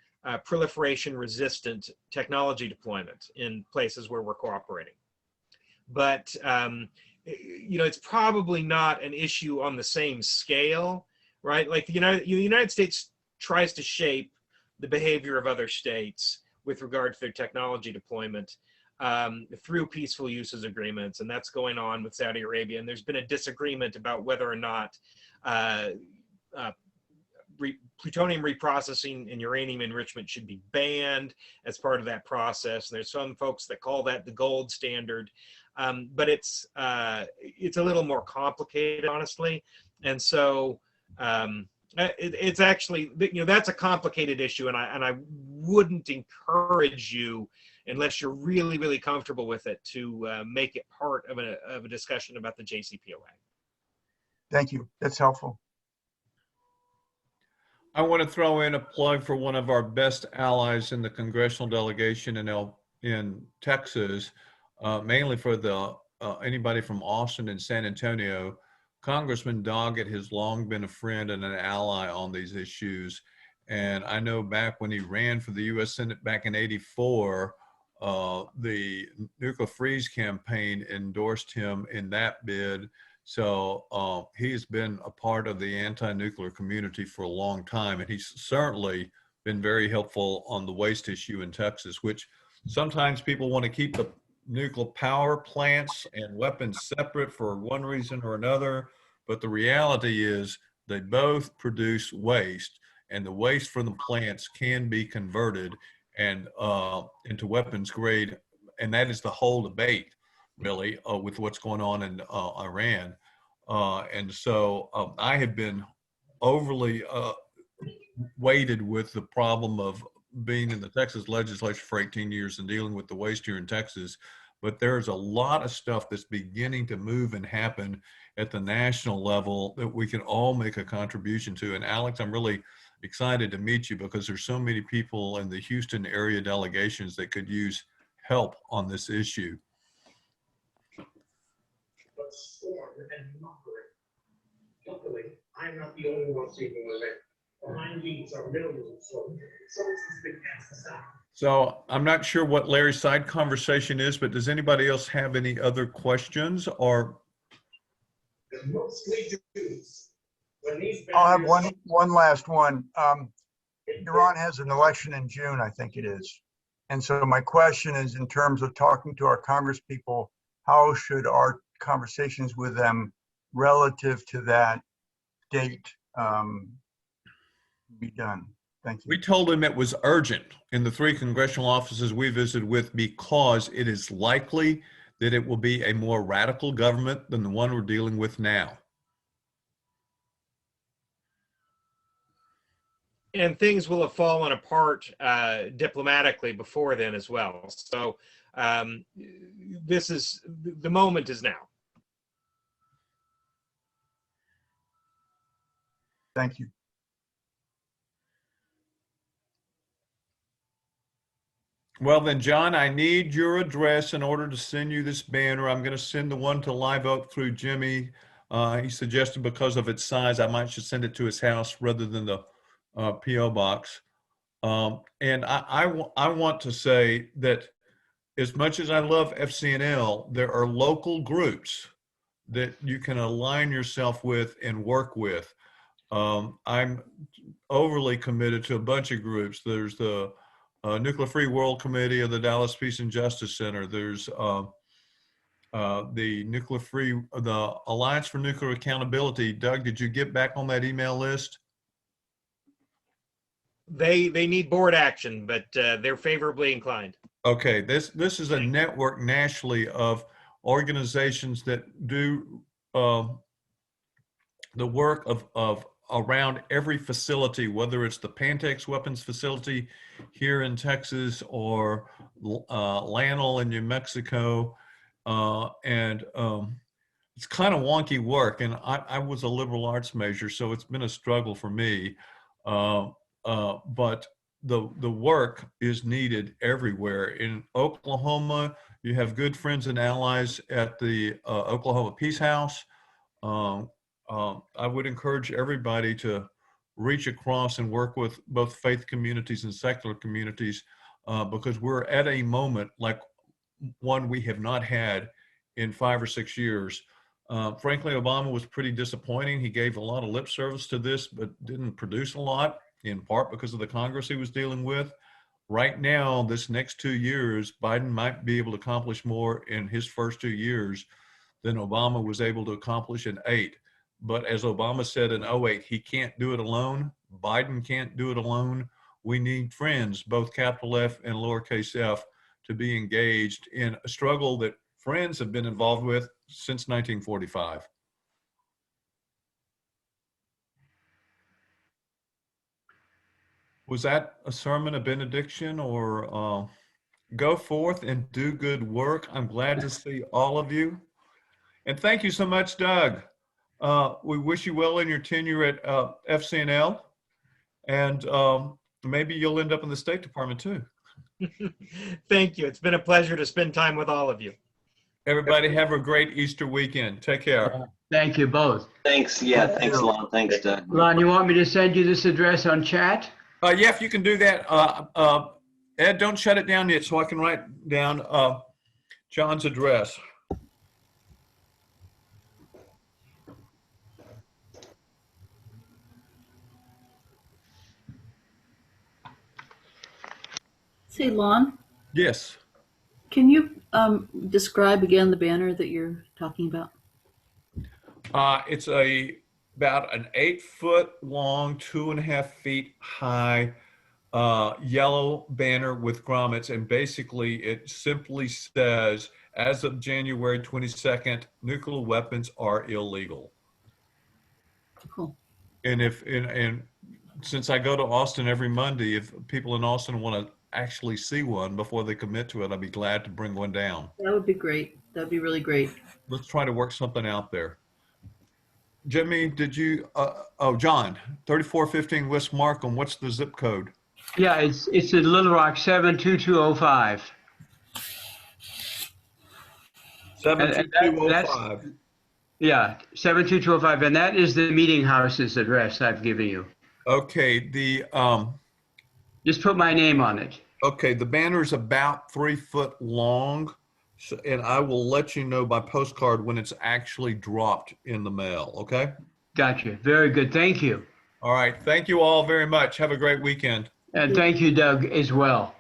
proliferation-resistant technology deployment in places where we're cooperating. But you know, it's probably not an issue on the same scale, right? Like the United States tries to shape the behavior of other states with regard to their technology deployment through peaceful uses agreements, and that's going on with Saudi Arabia. And there's been a disagreement about whether or not plutonium reprocessing and uranium enrichment should be banned as part of that process. And there's some folks that call that the gold standard, but it's a little more complicated, honestly. And so it's actually, you know, that's a complicated issue, and I wouldn't encourage you, unless you're really, really comfortable with it, to make it part of a discussion about the JCPOA. Thank you. That's helpful. I want to throw in a plug for one of our best allies in the congressional delegation in Texas, mainly for anybody from Austin and San Antonio. Congressman Doggett has long been a friend and an ally on these issues. And I know back when he ran for the U.S. Senate back in '84, the Nuclear Freeze campaign endorsed him in that bid. So he's been a part of the anti-nuclear community for a long time, and he's certainly been very helpful on the waste issue in Texas, which sometimes people want to keep the nuclear power plants and weapons separate for one reason or another, but the reality is they both produce waste, and the waste from the plants can be converted and into weapons grade, and that is the whole debate, really, with what's going on in Iran. And so I have been overly weighted with the problem of being in the Texas legislature for 18 years and dealing with the waste here in Texas. But there's a lot of stuff that's beginning to move and happen at the national level that we can all make a contribution to. And Alex, I'm really excited to meet you because there's so many people in the Houston area delegations that could use help on this issue. But storm and mockery. Luckily, I'm not the only one seeing the event. Behind these are millions of soldiers. Soldiers been cast aside. So I'm not sure what Larry's side conversation is, but does anybody else have any other questions or? I'll have one last one. Iran has an election in June, I think it is. And so my question is, in terms of talking to our Congress people, how should our conversations with them relative to that date be done? Thank you. We told him it was urgent in the 3 congressional offices we visited with, because it is likely that it will be a more radical government than the one we're dealing with now. And things will have fallen apart diplomatically before then as well. So this is, the moment is now. Thank you. Well then, John, I need your address in order to send you this banner. I'm going to send the one to Live Oak through Jimmy. He suggested because of its size, I might should send it to his house rather than the P.O. box. And I want to say that as much as I love FCNL, there are local groups that you can align yourself with and work with. I'm overly committed to a bunch of groups. There's the Nuclear Free World Committee of the Dallas Peace and Justice Center. There's the Alliance for Nuclear Accountability. Doug, did you get back on that email list? They need board action, but they're favorably inclined. Okay, this is a network nationally of organizations that do the work of around every facility, whether it's the Pantex weapons facility here in Texas or Lanel in New Mexico. And it's kind of wonky work. And I was a liberal arts major, so it's been a struggle for me. But the work is needed everywhere. In Oklahoma, you have good friends and allies at the Oklahoma Peace House. I would encourage everybody to reach across and work with both faith communities and secular communities because we're at a moment like one we have not had in 5 or 6 years. Frankly, Obama was pretty disappointing. He gave a lot of lip service to this, but didn't produce a lot, in part because of the Congress he was dealing with. Right now, this next 2 years, Biden might be able to accomplish more in his first 2 years than Obama was able to accomplish in 8. But as Obama said in 08, he can't do it alone. Biden can't do it alone. We need friends, both capital F and lowercase f, to be engaged in a struggle that friends have been involved with since 1945. Was that a sermon, a benediction, or go forth and do good work? I'm glad to see all of you. And thank you so much, Doug. We wish you well in your tenure at FCNL, and maybe you'll end up in the State Department too. Thank you. It's been a pleasure to spend time with all of you. Everybody have a great Easter weekend. Take care. Thank you both. Thanks. Yeah, thanks, Lon. Thanks, Doug. Lon, you want me to send you this address on chat? Yeah, if you can do that. Ed, don't shut it down yet so I can write down John's address. Say, Lon, Yes. can you describe again the banner that you're talking about? It's about an 8-foot long, 2.5 feet high yellow banner with grommets, and basically it simply says, as of January 22nd, nuclear weapons are illegal. Cool. And since I go to Austin every Monday, if people in Austin want to actually see one before they commit to it, I'd be glad to bring one down. That would be great. That'd be really great. Let's try to work something out there. Jimmy, did you, John, 3415 West Markham, what's the zip code? Yeah, it's in Little Rock, 72205. 72205. Yeah, 72205, and that is the meeting house's address I've given you. Okay, just put my name on it. Okay, the banner is about 3 foot long, and I will let you know by postcard when it's actually dropped in the mail, okay? Gotcha. Very good. Thank you. All right. Thank you all very much. Have a great weekend. And thank you, Doug, as well.